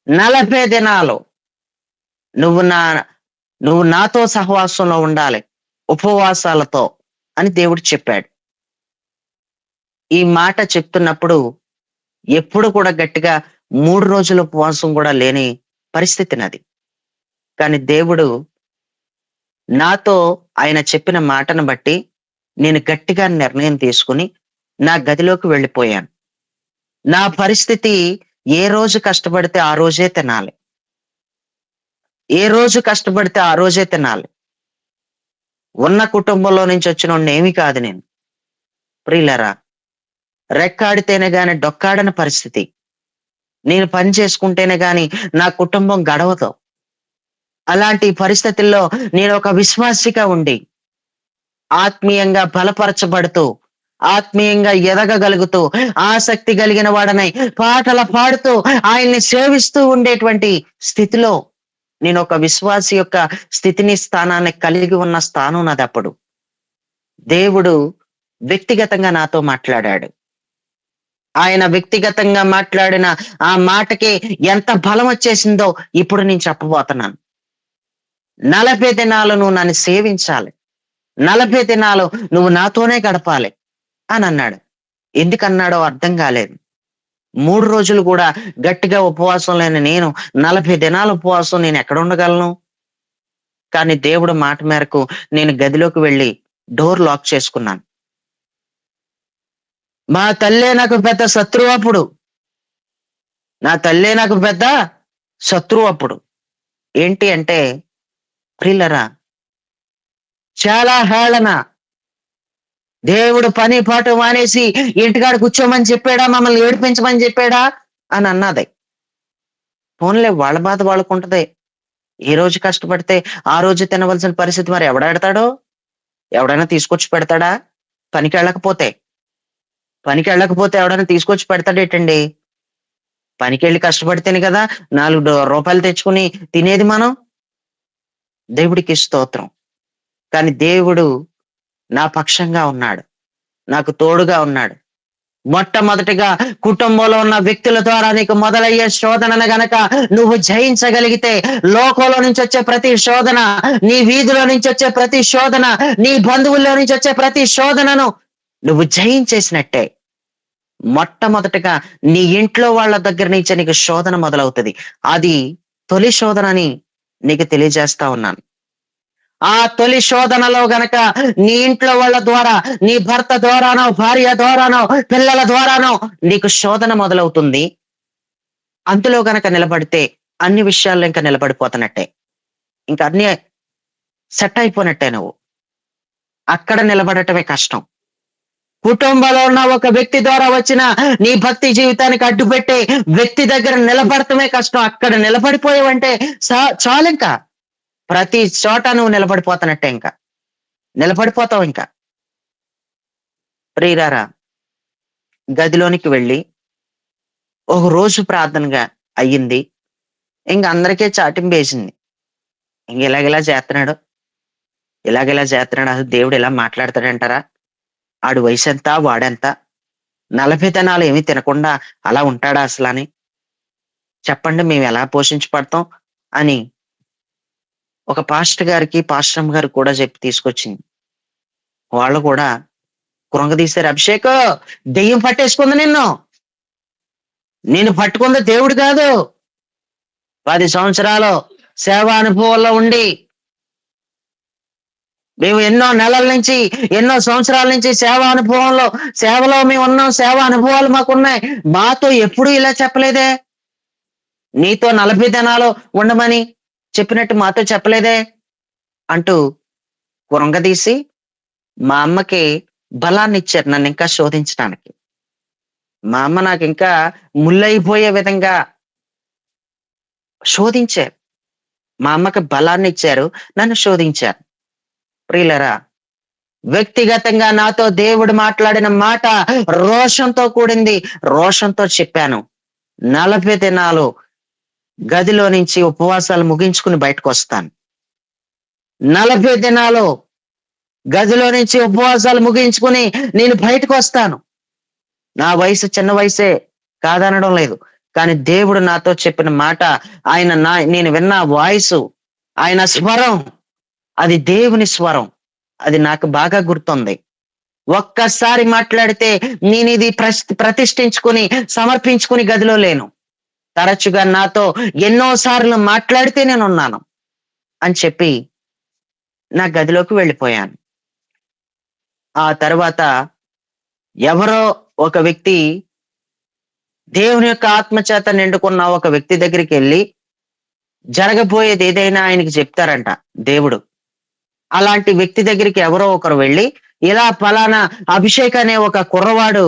[SPEAKER 1] 40 దినాలు నువ్వు నాతో సహవాసంలో ఉండాలి ఉపవాసాలతో అని దేవుడు చెప్పాడు. ఈ మాట చెప్తున్నప్పుడు ఎప్పుడు కూడా గట్టిగా 3 రోజుల ఉపవాసం కూడా లేని పరిస్థితి నాది. కానీ దేవుడు నాతో ఆయన చెప్పిన మాటను బట్టి నేను గట్టిగా నిర్ణయం తీసుకుని నా గదిలోకి వెళ్ళిపోయాను. నా పరిస్థితి ఏ రోజు కష్టపడితే ఆ రోజే తినాలి, ఏ రోజు కష్టపడితే ఆ రోజే తినాలి. ఉన్న కుటుంబంలో నుంచి వచ్చిన ఏమీ కాదు నేను. ప్రియులరా, రెక్కాడితేనే గాని డొక్కాడని పరిస్థితి. నేను పని చేసుకుంటేనే గాని నా కుటుంబం గడవదు. అలాంటి పరిస్థితుల్లో నేను ఒక విశ్వాసిగా ఉండి ఆత్మీయంగా బలపరచబడుతూ, ఆత్మీయంగా ఎదగగలుగుతూ, ఆసక్తి కలిగిన వాడనై పాటలు పాడుతూ ఆయన్ని సేవిస్తూ ఉండేటువంటి స్థితిలో నేను ఒక విశ్వాసి యొక్క స్థితిని, స్థానాన్ని కలిగి ఉన్న స్థానం నాది. అప్పుడు దేవుడు వ్యక్తిగతంగా నాతో మాట్లాడాడు. ఆయన వ్యక్తిగతంగా మాట్లాడిన ఆ మాటకి ఎంత బలం వచ్చేసిందో ఇప్పుడు నేను చెప్పబోతున్నాను. 40 దినాలు నువ్వు నన్ను సేవించాలి, 40 దినాలు నువ్వు నాతోనే గడపాలి అని అన్నాడు. ఎందుకన్నాడో అర్థం కాలేదు. 3 రోజులు కూడా గట్టిగా ఉపవాసం లేని నేను 40 దినాల ఉపవాసం నేను ఎక్కడ ఉండగలను? కానీ దేవుడు మాట మేరకు నేను గదిలోకి వెళ్ళి డోర్ లాక్ చేసుకున్నాను. మా తల్లే నాకు పెద్ద శత్రువు అప్పుడు, నా తల్లే నాకు పెద్ద శత్రువు అప్పుడు. ఏంటి అంటే, ప్రియులరా, చాలా హేళన. దేవుడు పని పాటు మానేసి ఇంటికాడ కూర్చోమని చెప్పాడా, మమ్మల్ని ఏడిపించమని చెప్పాడా అని అన్నది. పోన్లే, వాళ్ళ బాధ వాళ్ళకుంటది. ఏ రోజు కష్టపడితే ఆ రోజు తినవలసిన పరిస్థితి మరి ఎవడాడతాడో? ఎవడైనా తీసుకొచ్చి పెడతాడా? పనికి వెళ్ళకపోతే ఎవడైనా తీసుకొచ్చి పెడతాడేటండి? పనికెళ్ళి కష్టపడితేనే కదా 4 రూపాయలు తెచ్చుకుని తినేది మనం. దేవుడికి స్తోత్రం. కానీ దేవుడు నా పక్షంగా ఉన్నాడు, నాకు తోడుగా ఉన్నాడు. మొట్టమొదటిగా కుటుంబంలో ఉన్న వ్యక్తుల ద్వారా నీకు మొదలయ్యే శోధనను గనక నువ్వు జయించగలిగితే, లోకంలో నుంచి వచ్చే ప్రతి శోధన, నీ వీధిలో నుంచి వచ్చే ప్రతి శోధన, నీ బంధువుల్లో నుంచి వచ్చే ప్రతి శోధనను నువ్వు జయించేసినట్టే. మొట్టమొదటిగా నీ ఇంట్లో వాళ్ళ దగ్గర నుంచి నీకు శోధన మొదలవుతుంది. అది తొలి శోధన అని నీకు తెలియజేస్తా ఉన్నాను. ఆ తొలి శోధనలో గనక నీ ఇంట్లో వాళ్ళ ద్వారా, నీ భర్త ద్వారానో, భార్య ద్వారానో, పిల్లల ద్వారానో నీకు శోధన మొదలవుతుంది. అందులో గనక నిలబడితే అన్ని విషయాల్లో ఇంకా నిలబడిపోతున్నట్టే. ఇంకా అన్ని సెట్ అయిపోయినట్టే నువ్వు. అక్కడ నిలబడటమే కష్టం. కుటుంబంలో ఉన్న ఒక వ్యక్తి ద్వారా వచ్చిన నీ భక్తి జీవితానికి అడ్డుపెట్టే వ్యక్తి దగ్గర నిలబడటమే కష్టం. అక్కడ నిలబడిపోయావంటే చాలింకా. ప్రతి చోట నువ్వు నిలబడిపోతున్నట్టే ఇంకా. నిలబడిపోతావు ఇంకా. ప్రియులారా, గదిలోనికి వెళ్ళి ఒక రోజు ప్రార్థనగా అయ్యింది. ఇంక అందరికీ చాటింపేసింది. ఇంక ఇలాగిలా చేస్తున్నాడు. ఇలాగిలా చేస్తున్నాడు. అసలు దేవుడు ఇలా మాట్లాడతాడంటారా? ఆడు వయసెంత? వాడెంత? 40 దినాలు ఏమీ తినకుండా అలా ఉంటాడా అసలని? చెప్పండి, మేము ఎలా పోషించబడతాం అని ఒక పాస్టర్ గారికి, పాస్టరమ్మ గారికి కూడా చెప్పి తీసుకొచ్చింది. వాళ్ళు కూడా కృంగదీశారు. అభిషేకం, దెయ్యం పట్టేసుకుంది నిన్ను. నేను పట్టుకుంది దేవుడు కాదు. 10 సంవత్సరాలు సేవా అనుభవంలో ఉండి, మేము ఎన్నో నెలల నుంచి, ఎన్నో సంవత్సరాల నుంచి సేవా అనుభవంలో, సేవలో మేము ఉన్నాం. సేవా అనుభవాలు మాకున్నాయి. మాతో ఎప్పుడూ ఇలా చెప్పలేదే. నీతో 40 దినాలు ఉండమని చెప్పినట్టు మాతో చెప్పలేదే అంటూ కృంగదీసి మా అమ్మకి బలాన్ని ఇచ్చారు నన్ను ఇంకా శోధించడానికి. మా అమ్మ నాకు ఇంకా ముల్లైపోయే విధంగా శోధించారు. మా అమ్మకి బలాన్ని ఇచ్చారు, నన్ను శోధించారు. ప్రియులరా, వ్యక్తిగతంగా నాతో దేవుడు మాట్లాడిన మాట రోషంతో కూడింది. రోషంతో చెప్పాను. 40 దినాలు గదిలో నుంచి ఉపవాసాలు ముగించుకుని బయటకు వస్తాను. 40 దినాలు గదిలో నుంచి ఉపవాసాలు ముగించుకుని నేను బయటకు వస్తాను. నా వయసు చిన్న వయసే, కాదనడం లేదు. కానీ దేవుడు నాతో చెప్పిన మాట, నేను విన్న వాయిస్, ఆయన స్వరం, అది దేవుని స్వరం. అది నాకు బాగా గుర్తుంది. ఒక్కసారి మాట్లాడితే నేను ఇది ప్రతిష్ఠించుకుని సమర్పించుకుని గదిలో లేను. తరచుగా నాతో ఎన్నో సార్లు మాట్లాడితే నేను ఉన్నాను అని చెప్పి నా గదిలోకి వెళ్ళిపోయాను. ఆ తర్వాత ఎవరో ఒక వ్యక్తి, దేవుని యొక్క ఆత్మచేత నిండుకున్న ఒక వ్యక్తి దగ్గరికి వెళ్ళి జరగబోయేది ఏదైనా ఆయనకి చెప్తారంట దేవుడు. అలాంటి వ్యక్తి దగ్గరికి ఎవరో ఒకరు వెళ్ళి, ఇలా ఫలానా అభిషేక్ అనే ఒక కుర్రవాడు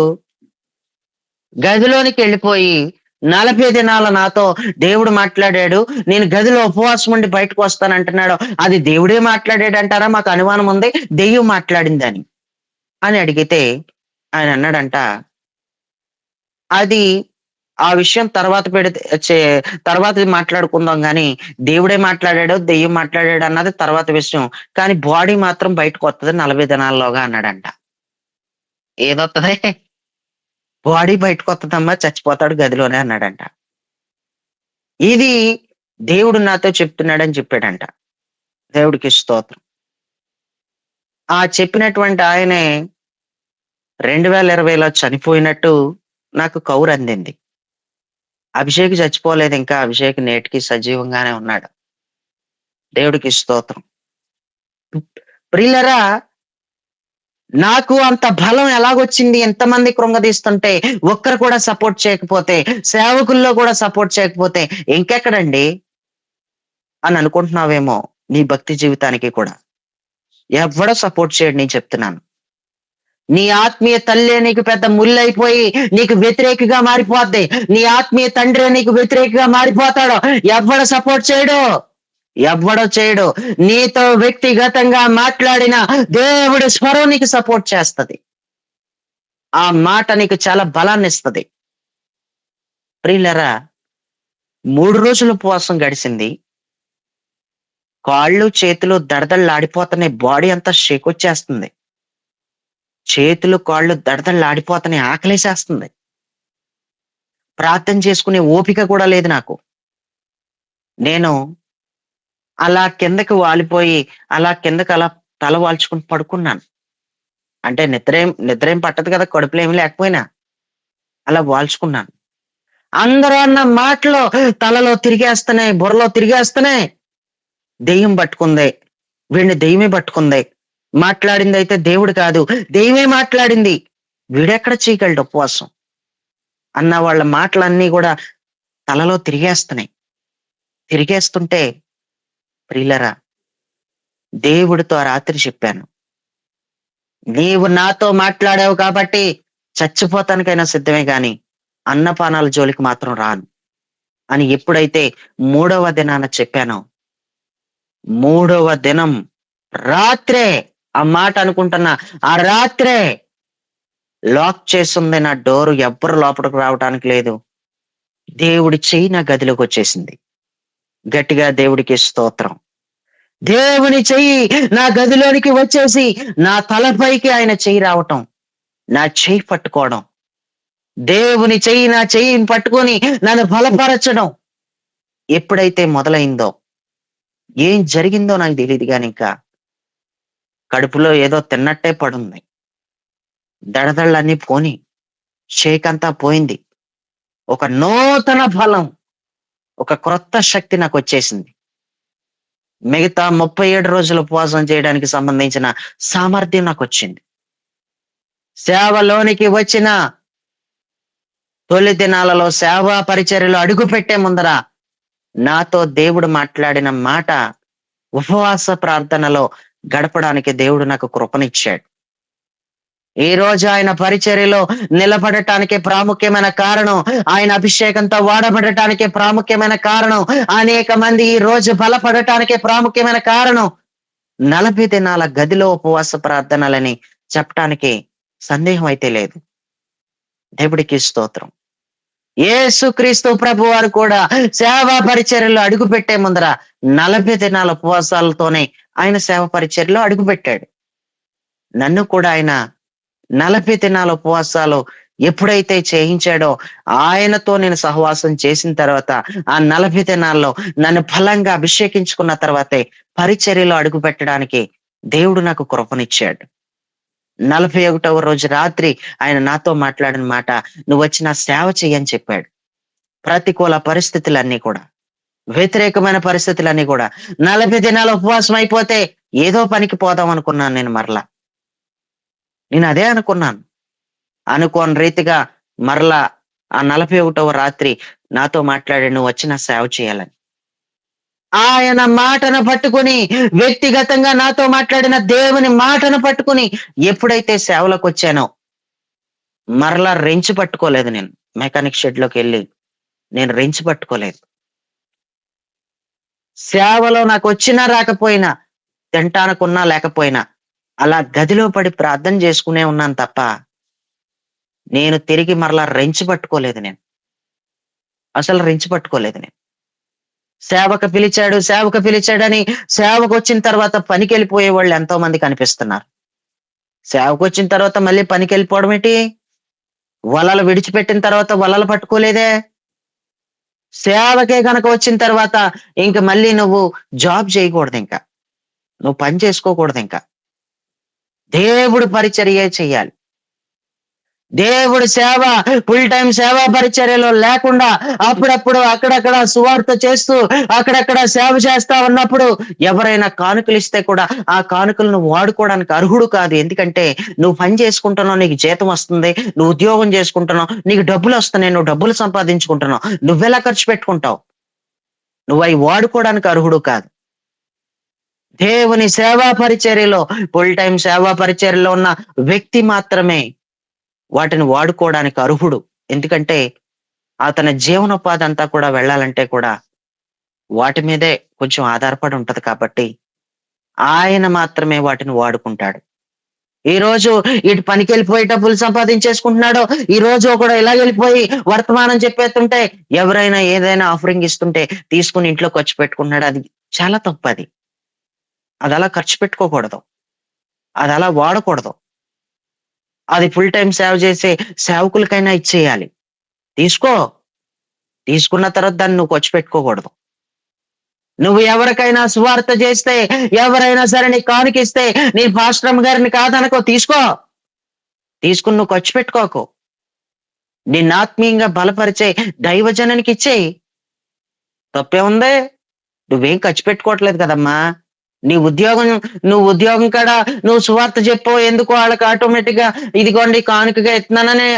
[SPEAKER 1] గదిలోనికి వెళ్ళిపోయి 40 దినాలు నాతో దేవుడు మాట్లాడాడు, నేను గదిలో ఉపవాసం ఉండి బయటకు వస్తానంటున్నాడు. అది దేవుడే మాట్లాడాడు అంటారా? మాకు అనుమానం ఉంది, దెయ్యం మాట్లాడిందని అని అడిగితే ఆయన అన్నాడంట, అది ఆ విషయం తర్వాత మాట్లాడుకుందాం గాని, దేవుడే మాట్లాడాడు, దెయ్యం మాట్లాడాడు అన్నది తర్వాత విషయం. కానీ బాడీ మాత్రం బయటకు వస్తుంది 40 దినాల్లోగా అన్నాడంట. ఏదొత్తది? బాడీ బయటకు వస్తుందమ్మా, చచ్చిపోతాడు గదిలోనే అన్నాడంట. ఇది దేవుడు నాతో చెప్తున్నాడని చెప్పాడంట. దేవుడికి స్తోత్రం. ఆ చెప్పినటువంటి ఆయనే 2020లో చనిపోయినట్టు నాకు కౌరు అందింది. అభిషేక్ చచ్చిపోలేదు ఇంకా. అభిషేక్ నేటికి సజీవంగానే ఉన్నాడు. దేవుడికి స్తోత్రం. ప్రియులరా, నాకు అంత బలం ఎలాగొచ్చింది? ఎంతమంది కృంగదీస్తుంటే ఒక్కరు కూడా సపోర్ట్ చేయకపోతే, సేవకుల్లో కూడా సపోర్ట్ చేయకపోతే ఇంకెక్కడండి అని అనుకుంటున్నావేమో. నీ భక్తి జీవితానికి కూడా ఎవడో సపోర్ట్ చేయడు. నేను చెప్తున్నాను, నీ ఆత్మీయ తల్లే నీకు పెద్ద ముల్లైపోయి నీకు వ్యతిరేకిగా మారిపోద్ది. నీ ఆత్మీయ తండ్రి నీకు వ్యతిరేకిగా మారిపోతాడు. ఎవడు సపోర్ట్ చేయడు, ఎవ్వడో చేయడు. నీతో వ్యక్తిగతంగా మాట్లాడిన దేవుడి స్వరం నీకు సపోర్ట్ చేస్తది. ఆ మాట నీకు చాలా బలాన్ని ఇస్తది. ప్రియులరా, 3 రోజుల ఉపవాసం గడిచింది. కాళ్ళు చేతులు దడదళ్ళాడిపోతున్నాయి. బాడీ అంతా షేక్ వచ్చేస్తుంది. చేతులు కాళ్ళు దడదళ్ళాడిపోతున్నాయి. ఆకలేసేస్తుంది. ప్రార్థన చేసుకునే ఓపిక కూడా లేదు నాకు. నేను అలా కిందకి వాలిపోయి, అలా తల వాల్చుకుని పడుకున్నాను. అంటే నిద్రేం పట్టదు కదా, కడుపులో ఏమి లేకపోయినా. అలా వాల్చుకున్నాను. అందరూ అన్న మాటలు తలలో తిరిగేస్తున్నాయి, బుర్రలో తిరిగేస్తున్నాయి. దెయ్యం పట్టుకుంది, వీడిని దెయ్యమే పట్టుకుంది, మాట్లాడింది అయితే దేవుడు కాదు, దెయ్యమే మాట్లాడింది, వీడెక్కడ చేయగలడు ఉపవాసం అన్న వాళ్ళ మాటలన్నీ కూడా తలలో తిరిగేస్తున్నాయి. తిరిగేస్తుంటే ప్రియులరా, దేవుడితో ఆ రాత్రి చెప్పాను, నీవు నాతో మాట్లాడావు కాబట్టి చచ్చిపోతానికైనా సిద్ధమే గాని అన్నపానాల జోలికి మాత్రం రాను అని ఎప్పుడైతే 3వ దినాన చెప్పానో, 3వ దినం రాత్రే ఆ మాట అనుకుంటున్నా, ఆ రాత్రే లాక్ చేసుంది నా డోరు, ఎవ్వరు లోపలికి రావటానికి లేదు. దేవుడి చెయ్యి నా గదిలోకి వచ్చేసింది. గట్టిగా దేవుడికి స్తోత్రం. దేవుని చెయ్యి నా గదిలోనికి వచ్చేసి నా తలపైకి ఆయన చెయ్యి రావటం, నా చెయ్యి పట్టుకోవడం, దేవుని చెయ్యి నా చెయ్యిని పట్టుకొని నన్ను బలపరచడం ఎప్పుడైతే మొదలైందో, ఏం జరిగిందో నాకు తెలియదు కానీ ఇంకా కడుపులో ఏదో తిన్నట్టే పడుంది. దడదళ్ళన్నీ పోని, షేక్ అంతా పోయింది. ఒక నూతన బలం, ఒక క్రొత్త శక్తి నాకు వచ్చేసింది. మిగతా 37 రోజులు ఉపవాసం చేయడానికి సంబంధించిన సామర్థ్యం నాకు వచ్చింది. సేవలోనికి వచ్చిన తొలి దినాలలో సేవా పరిచర్యలో అడుగు పెట్టే ముందర నాతో దేవుడు మాట్లాడిన మాట, ఉపవాస ప్రార్థనలో గడపడానికి దేవుడు నాకు కృపనిచ్చాడు. ఈ రోజు ఆయన పరిచర్యలో నిలబడటానికి ప్రాముఖ్యమైన కారణం, ఆయన అభిషేకంతో వాడబడటానికి ప్రాముఖ్యమైన కారణం, అనేక మంది ఈ రోజు బలపడటానికి ప్రాముఖ్యమైన కారణం 40 దినాల గదిలో ఉపవాస ప్రార్థనలని చెప్పటానికి సందేహం అయితే లేదు. దేవుడికి స్తోత్రం. యేసుక్రీస్తు ప్రభు వారు కూడా సేవా పరిచర్యలో అడుగు పెట్టే ముందర 40 దినాల ఉపవాసాలతోనే ఆయన సేవ పరిచర్యలో అడుగు పెట్టాడు. నన్ను కూడా ఆయన 40 దినాల ఉపవాసాలు ఎప్పుడైతే చేయించాడో, ఆయనతో నేను సహవాసం చేసిన తర్వాత ఆ 40 దినాల్లో నన్ను బలంగా అభిషేకించుకున్న తర్వాతే పరిచర్యలో అడుగు పెట్టడానికి దేవుడు నాకు కృపనిచ్చాడు. 41వ రోజు రాత్రి ఆయన నాతో మాట్లాడిన మాట, నువ్వు వచ్చి నా సేవ చెయ్యని చెప్పాడు. ప్రతికూల పరిస్థితులన్నీ కూడా, వ్యతిరేకమైన పరిస్థితులన్నీ కూడా, 40 దినాల ఉపవాసం అయిపోతే ఏదో పనికి పోదాం అనుకున్నాను నేను అదే అనుకున్నాను. అనుకోని రీతిగా మరలా ఆ 41వ రాత్రి నాతో మాట్లాడి, నువ్వు వచ్చి నా సేవ చేయాలని. ఆయన మాటను పట్టుకుని, వ్యక్తిగతంగా నాతో మాట్లాడిన దేవుని మాటను పట్టుకుని ఎప్పుడైతే సేవలోకి వచ్చానో, మరలా రెంచి పట్టుకోలేదు. నేను మెకానిక్ షెడ్ లోకి వెళ్ళి నేను రెంచి పట్టుకోలేదు. సేవలో నాకు వచ్చినా రాకపోయినా, తింటానుకున్నా లేకపోయినా, అలా గదిలో పడి ప్రార్థన చేసుకునే ఉన్నాను తప్ప నేను తిరిగి మరలా రెంచి పట్టుకోలేదు. నేను అసలు రెంచి పట్టుకోలేదు. నేను సేవకు పిలిచాడని సేవకు వచ్చిన తర్వాత పనికి వెళ్ళిపోయే వాళ్ళు ఎంతో మంది కనిపిస్తున్నారు. సేవకు వచ్చిన తర్వాత మళ్ళీ పనికి వెళ్ళిపోవడం ఏంటి? వలలు విడిచిపెట్టిన తర్వాత వలలు పట్టుకోలేదే. సేవకే గనక వచ్చిన తర్వాత ఇంక మళ్ళీ నువ్వు జాబ్ చేయకూడదు, ఇంకా నువ్వు పని చేసుకోకూడదు, ఇంకా దేవుడు పరిచర్యే చెయ్యాలి. దేవుడి సేవ, ఫుల్ టైం సేవా పరిచర్యలో లేకుండా అప్పుడప్పుడు అక్కడక్కడ సువార్త చేస్తూ అక్కడక్కడ సేవ చేస్తా ఉన్నప్పుడు ఎవరైనా కానుకలు ఇస్తే కూడా ఆ కానుకలను వాడుకోవడానికి అర్హుడు కాదు. ఎందుకంటే నువ్వు పని చేసుకుంటున్నావు, నీకు జీతం వస్తుంది, నువ్వు ఉద్యోగం చేసుకుంటున్నావు, నీకు డబ్బులు వస్తున్నాయి, నువ్వు డబ్బులు సంపాదించుకుంటున్నావు, నువ్వెలా ఖర్చు పెట్టుకుంటావు? నువ్వు అవి వాడుకోవడానికి అర్హుడు కాదు. దేవుని సేవా పరిచర్యలో, ఫుల్ టైం సేవా పరిచర్యలో ఉన్న వ్యక్తి మాత్రమే వాటిని వాడుకోవడానికి అర్హుడు. ఎందుకంటే అతని జీవనోపాధి అంతా కూడా వెళ్ళాలంటే కూడా వాటి మీదే కొంచెం ఆధారపడి ఉంటది కాబట్టి ఆయన మాత్రమే వాటిని వాడుకుంటాడు. ఈ రోజు ఇటు పనికి వెళ్ళిపోయి డబ్బులు సంపాదించేసుకుంటున్నాడు, ఈ రోజు కూడా ఇలా వెళ్ళిపోయి వర్తమానం చెప్పేస్తుంటే ఎవరైనా ఏదైనా ఆఫరింగ్ ఇస్తుంటే తీసుకుని ఇంట్లో ఖర్చు పెట్టుకుంటున్నాడు. అది చాలా తప్పు. అది అలా ఖర్చు పెట్టుకోకూడదు, అది అలా వాడకూడదు. అది ఫుల్ టైం సేవ చేసే సేవకులకైనా ఇచ్చేయాలి. తీసుకున్న తర్వాత దాన్ని నువ్వు ఖర్చు పెట్టుకోకూడదు. నువ్వు ఎవరికైనా సువార్త చేస్తే, ఎవరైనా సరే నీ కానుకిస్తే, నీ పాస్టర్ గారిని కాదనుకో, తీసుకుని నువ్వు ఖర్చు పెట్టుకోకు. నిన్ను ఆత్మీయంగా బలపరిచే దైవజనానికి ఇచ్చేయి. తప్పే ఉంది? నువ్వేం ఖర్చు పెట్టుకోవట్లేదు కదమ్మా, నువ్వు ఉద్యోగం కాడ నువ్వు సువార్త చెప్పు, ఎందుకు వాళ్ళకి ఆటోమేటిక్ గా ఇదిగోండి కానుకగా ఇస్తున్నానని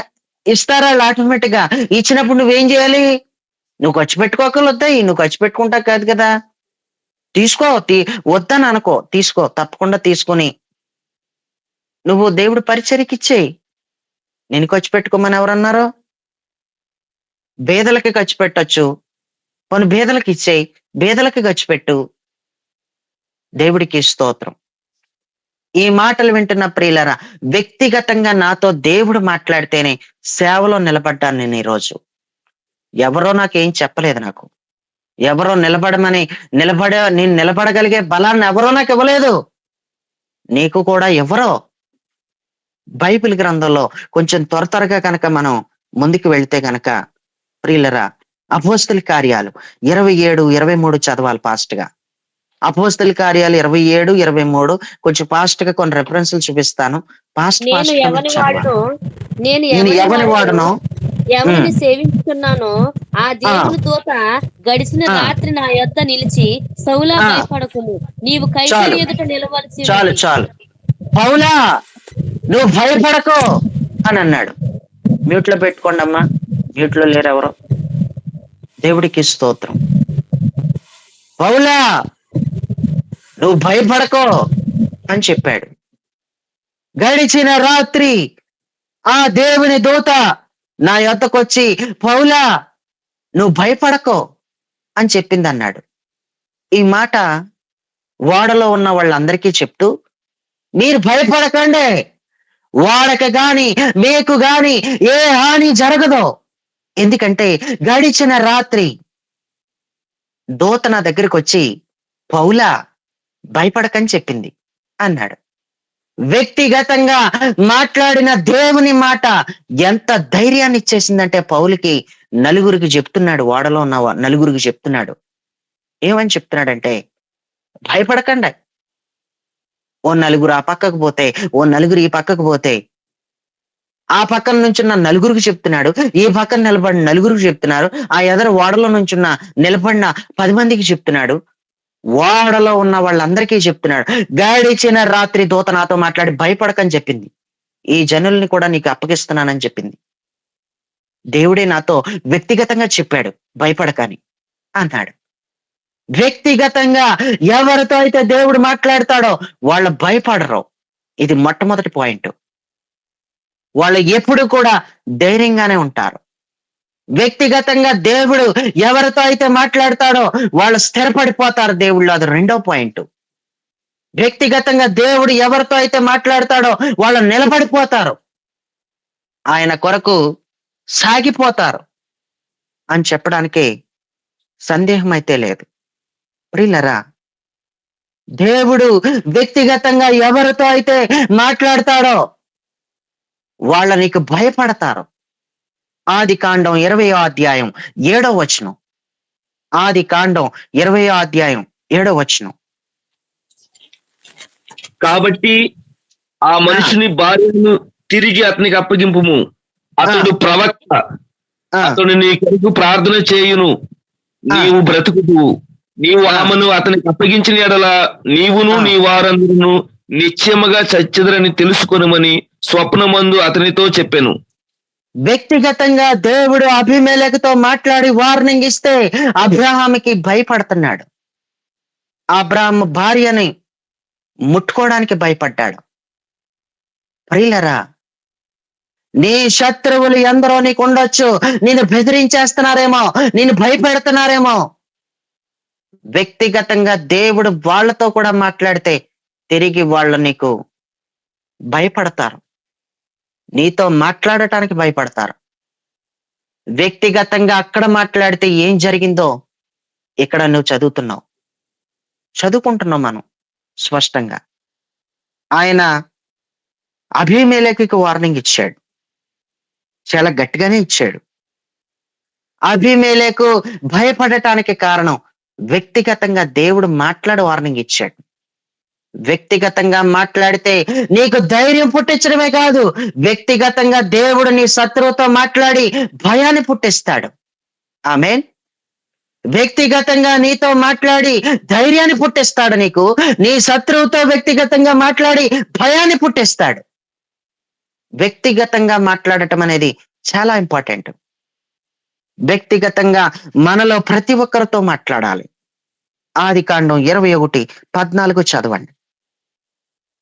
[SPEAKER 1] ఇస్తారా? వాళ్ళు ఆటోమేటిక్ గా ఇచ్చినప్పుడు నువ్వేం చేయాలి? నువ్వు ఖర్చు పెట్టుకోకలొద్దా? నువ్వు ఖర్చు పెట్టుకుంటా కాదు కదా. తీసుకో, వద్దని అనుకో, తీసుకో, తప్పకుండా తీసుకొని నువ్వు దేవుడు పరిచర్యకి ఇచ్చేయి. నేను ఖర్చు పెట్టుకోమని ఎవరన్నారు? బేదలకి ఖర్చు పెట్టొచ్చు, కొన్ని బేదలకి ఇచ్చేయి, బేదలకి ఖర్చు పెట్టు. దేవుడికి స్తోత్రం. ఈ మాటలు వింటున్న ప్రియులరా, వ్యక్తిగతంగా నాతో దేవుడు మాట్లాడితేనే సేవలో నిలబడ్డాను నేను ఈరోజు. ఎవరో నాకేం చెప్పలేదు. నాకు ఎవరో నేను నిలబడగలిగే బలాన్ని ఎవరో నాకు ఇవ్వలేదు. నీకు కూడా ఎవరో. బైబిల్ గ్రంథంలో కొంచెం త్వరగా కనుక మనం ముందుకు వెళ్తే గనక ప్రియులరా, అపోస్తల కార్యాలు 27-23 చదవాలి ఫాస్ట్ గా. అపోస్తల కార్యాలు 27-23 కొంచెం ఫాస్ట్ గా కొన్ని రెఫరెన్స్లు చూపిస్తాను.
[SPEAKER 3] నేను
[SPEAKER 1] ఎవని వాడను
[SPEAKER 3] ఎవరిని సేవించుకున్నానో ఆ దేవుని దూత గడిచిన రాత్రి నా యొద్ద నిలిచి, సౌలా భయపడకుము, నీవు కైసరు ఎదుట నిలవలసి
[SPEAKER 1] చాలు చాలు పౌలా, నువ్వు భయపడకు అని అన్నాడు. మ్యూట్ లో పెట్టుకోండి అమ్మా, మ్యూట్ లో లేరు ఎవరు. దేవుడికి స్తోత్రం. పౌలా, నువ్వు భయపడకో అని చెప్పాడు. గడిచిన రాత్రి ఆ దేవుని దూత నా యొద్దకొచ్చి, పౌలా నువ్వు భయపడకో అని చెప్పింది అన్నాడు. ఈ మాట ఓడలో ఉన్న వాళ్ళందరికీ చెప్తూ, మీరు భయపడకండి, ఓడకు గాని మీకు గాని ఏ హాని జరగదు. ఎందుకంటే గడిచిన రాత్రి దూత నా దగ్గరికి వచ్చి, పౌలా భయపడకని చెప్పింది అన్నాడు. వ్యక్తిగతంగా మాట్లాడిన దేవుని మాట ఎంత ధైర్యాన్ని ఇచ్చేసిందంటే పౌలుకి నలుగురికి చెప్తున్నాడు, ఓడలో ఉన్న నలుగురికి చెప్తున్నాడు. ఏమని చెప్తున్నాడంటే, భయపడకండి. ఓ నలుగురు ఆ పక్కకు పోతే, ఓ నలుగురు ఈ పక్కకు పోతే, ఆ పక్కన నుంచున్న నలుగురికి చెప్తున్నాడు, ఈ పక్కన నిలబడిన నలుగురికి చెప్తున్నారు, ఆ ఎదరు ఓడలో నుంచున్న నిలబడిన 10 మందికి చెప్తున్నాడు, ఓడలో ఉన్న వాళ్ళందరికీ చెప్తున్నాడు. గడిచిన రాత్రి దూత నాతో మాట్లాడి భయపడకని చెప్పింది. ఈ జనుల్ని కూడా నీకు అప్పగిస్తున్నానని చెప్పింది. దేవుడే నాతో వ్యక్తిగతంగా చెప్పాడు భయపడకని అన్నాడు. వ్యక్తిగతంగా ఎవరితో అయితే దేవుడు మాట్లాడతాడో వాళ్ళు భయపడరు. ఇది మొట్టమొదటి పాయింట్. వాళ్ళు ఎప్పుడు కూడా ధైర్యంగానే ఉంటారు. వ్యక్తిగతంగా దేవుడు ఎవరితో అయితే మాట్లాడతాడో వాళ్ళు స్థిరపడిపోతారు దేవుళ్ళు. అది రెండో పాయింట్. వ్యక్తిగతంగా దేవుడు ఎవరితో అయితే మాట్లాడతాడో వాళ్ళు నిలబడిపోతారు, ఆయన కొరకు సాగిపోతారు అని చెప్పడానికి సందేహం అయితే లేదు. ప్రియులరా, దేవుడు వ్యక్తిగతంగా ఎవరితో అయితే మాట్లాడతాడో వాళ్ళ నీకు భయపడతారు. ఆదికాండం 20వ అధ్యాయం 7వ వచనం. ఆదికాండం 20వ అధ్యాయం 7వ వచనం.
[SPEAKER 4] కాబట్టి ఆ మనిషిని భార్యను తిరిగి అతనికి అప్పగింపుము, అతడు ప్రవక్త, అతడు నీ కొరకు ప్రార్థన చేయును, నీవు బ్రతుకుదువు. నీవు ఆమెను అతనికి అప్పగించిన ఎడల నీవును నీ వారందరూ నిశ్చయముగా చచ్చెదరని తెలుసుకొనుమని స్వప్నమందు అతనితో చెప్పెను.
[SPEAKER 1] వ్యక్తిగతంగా దేవుడు అబీమెలెకుతో మాట్లాడి వార్నింగ్ ఇస్తే అబ్రహాముకి భయపడుతున్నాడు. అబ్రహాము భార్యని ముట్టుకోవడానికి భయపడ్డాడు. ప్రియులరా, నీ శత్రువులు ఎందరో నీకు ఉండొచ్చు, నిన్ను బెదిరించేస్తున్నారేమో, నిన్ను భయపెడుతున్నారేమో. వ్యక్తిగతంగా దేవుడు వాళ్ళతో కూడా మాట్లాడితే తిరిగి వాళ్ళు నీకు భయపడతారు, నీతో మాట్లాడటానికి భయపడతారు. వ్యక్తిగతంగా అక్కడ మాట్లాడితే ఏం జరిగిందో ఇక్కడ నువ్వు చదువుకుంటున్నావు మనం స్పష్టంగా. ఆయన అబీమెలెకుకి వార్నింగ్ ఇచ్చాడు, చాలా గట్టిగానే ఇచ్చాడు. అబీమెలెకు భయపడటానికి కారణం వ్యక్తిగతంగా దేవుడు మాట్లాడి వార్నింగ్ ఇచ్చాడు. వ్యక్తిగతంగా మాట్లాడితే నీకు ధైర్యం పుట్టించడమే కాదు, వ్యక్తిగతంగా దేవుడు నీ శత్రువుతో మాట్లాడి భయాన్ని పుట్టిస్తాడు. ఆమేన్. వ్యక్తిగతంగా నీతో మాట్లాడి ధైర్యాన్ని పుట్టిస్తాడు నీకు. నీ శత్రువుతో వ్యక్తిగతంగా మాట్లాడి భయాన్ని పుట్టిస్తాడు. వ్యక్తిగతంగా మాట్లాడటం అనేది చాలా ఇంపార్టెంట్. వ్యక్తిగతంగా మనలో ప్రతి ఒక్కరితో మాట్లాడాలి. ఆదికాండం 21:14 చదవండి.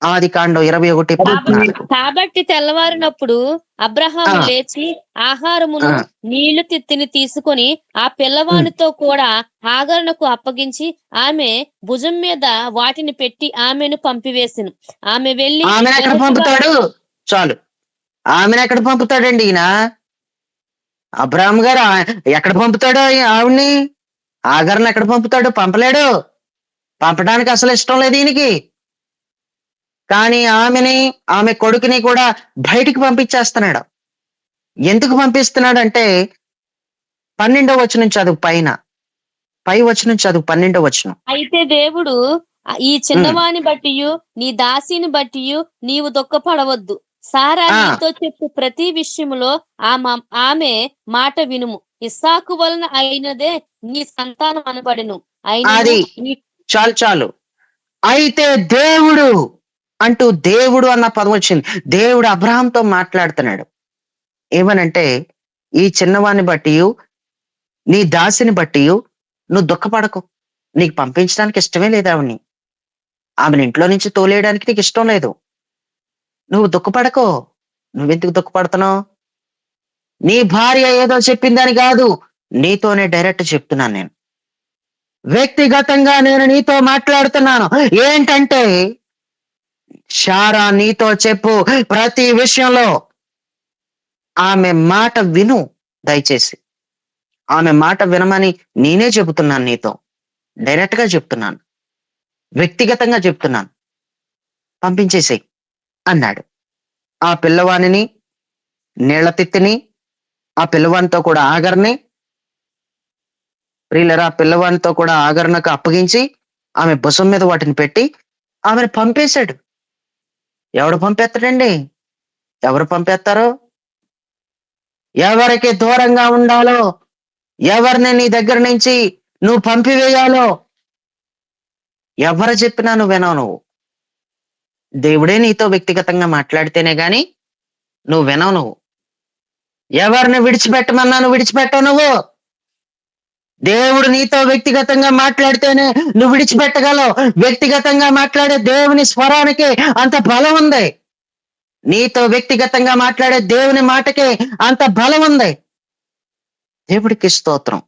[SPEAKER 1] ఆదికాండం 21:14.
[SPEAKER 3] కాబట్టి తెల్లవారినప్పుడు అబ్రహాము
[SPEAKER 1] ఆ.
[SPEAKER 3] లేచి ఆహారమును
[SPEAKER 1] ఆ.
[SPEAKER 3] నీళ్లు తిత్తిని తీసుకొని ఆ పిల్లవానితో కూడా ఆగరణకు అప్పగించి ఆమె భుజం మీద వాటిని పెట్టి ఆమెను పంపివేసెను. ఆమె వెళ్లి
[SPEAKER 1] ఆమెను ఎక్కడ పంపుతాడు? చాలు. ఆమెను ఎక్కడ పంపుతాడండి ఈయన? అబ్రాహం గారు ఎక్కడ పంపుతాడు ఆవిడ్ని? ఆగర్ని ఎక్కడ పంపుతాడు? పంపలేడు. పంపడానికి అసలు ఇష్టం లేదు ఈయనకి. కానీ ఆమె కొడుకుని కూడా బయటికి పంపించేస్తున్నాడు. ఎందుకు పంపిస్తున్నాడంటే 12వ వచనం చదువు, పై వచనం చదువు, 12వ వచనం.
[SPEAKER 3] అయితే దేవుడు ఈ చిన్నవాని బట్టియు నీ దాసిని బట్టియు నీవు దుఃఖపడవద్దు. సారా
[SPEAKER 1] ఆ.
[SPEAKER 3] నీతో చెప్పు ప్రతి విషయములో ఆమె మాట వినుము. ఇస్సాకు వలన అయినదే నీ సంతానం అనబడెను.
[SPEAKER 1] అది. చాలు. అయితే దేవుడు అంటూ దేవుడు అన్న పదం వచ్చింది. దేవుడు అబ్రహాంతో మాట్లాడుతున్నాడు. ఏమనంటే, ఈ చిన్నవాని బట్టి నీ దాసిని బట్టి నువ్వు దుఃఖపడకు. నీకు పంపించడానికి ఇష్టమే లేదు ఆవిడ్ని. ఆమెను ఇంట్లో నుంచి తోలేయడానికి నీకు ఇష్టం లేదు. నువ్వు దుఃఖపడకో. నువ్వెందుకు దుఃఖపడుతున్నావు? నీ భార్య ఏదో చెప్పిందని కాదు, నీతోనే డైరెక్ట్ చెప్తున్నాను నేను. వ్యక్తిగతంగా నేను నీతో మాట్లాడుతున్నాను. ఏంటంటే, శారా నీతో చెప్పు ప్రతి విషయంలో ఆమె మాట విను. దయచేసి ఆమె మాట వినమని నేనే చెబుతున్నాను. నీతో డైరెక్ట్ గా చెప్తున్నాను, వ్యక్తిగతంగా చెప్తున్నాను. పంపించేసేయ్ అన్నాడు. ఆ పిల్లవానిని, నీళ్ల తిత్తిని, ఆ పిల్లవానితో కూడా ఆగర్ని, ప్రియులరా, ఆ పిల్లవానితో కూడా ఆగరణకు అప్పగించి ఆమె భుజం మీద వాటిని పెట్టి ఆమెను పంపేశాడు. ఎవడు పంపేస్తాడండి? ఎవరు పంపేస్తారో? ఎవరికి దూరంగా ఉండాలో, ఎవరిని నీ దగ్గర నుంచి నువ్వు పంపివేయాలో ఎవరు చెప్పినా నువ్వు వినవు. నువ్వు దేవుడే నీతో వ్యక్తిగతంగా మాట్లాడితేనే గాని నువ్వు వినవు. నువ్వు ఎవరిని విడిచిపెట్టమన్నా నువ్వు విడిచిపెట్టవు. నువ్వు దేవుడు నీతో వ్యక్తిగతంగా మాట్లాడితేనే నువ్వు విడిచిపెట్టగలవు. వ్యక్తిగతంగా మాట్లాడే దేవుని స్వరానికి అంత బలం ఉంది. నీతో వ్యక్తిగతంగా మాట్లాడే దేవుని మాటకి అంత బలం ఉంది. దేవుడికి స్తోత్రం.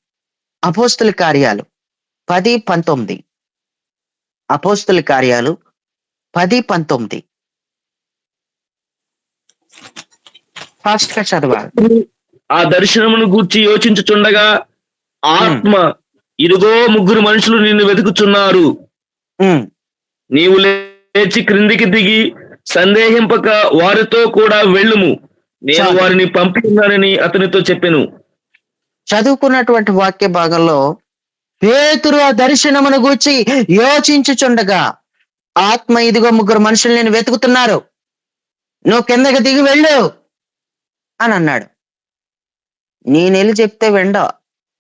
[SPEAKER 1] అపోస్తుల కార్యాలు 10:19. అపోస్తుల కార్యాలు 10:19. ఫాస్ట్ గా చదవాలి.
[SPEAKER 4] ఆ దర్శనమును గూర్చి యోచించుచుండగా ఆత్మ, ఇదిగో 3 మనుషులు నిన్ను వెతుకుచున్నారు. నీవు లేచి క్రిందికి దిగి సందేహింపక వారితో కూడా వెళ్ళుము. నేను వారిని పంపిస్తున్నానని అతనితో చెప్పెను.
[SPEAKER 1] చదువుకున్నటువంటి వాక్య భాగంలో పేతురు ఆ దర్శనమును గూర్చి యోచించుచుండగా ఆత్మ, ఇదిగో 3 మనుషులు నేను వెతుకుతున్నారు, నువ్వు కిందకి దిగి వెళ్ళు అని అన్నాడు. నేనెళ్ళి చెప్తే వెండో.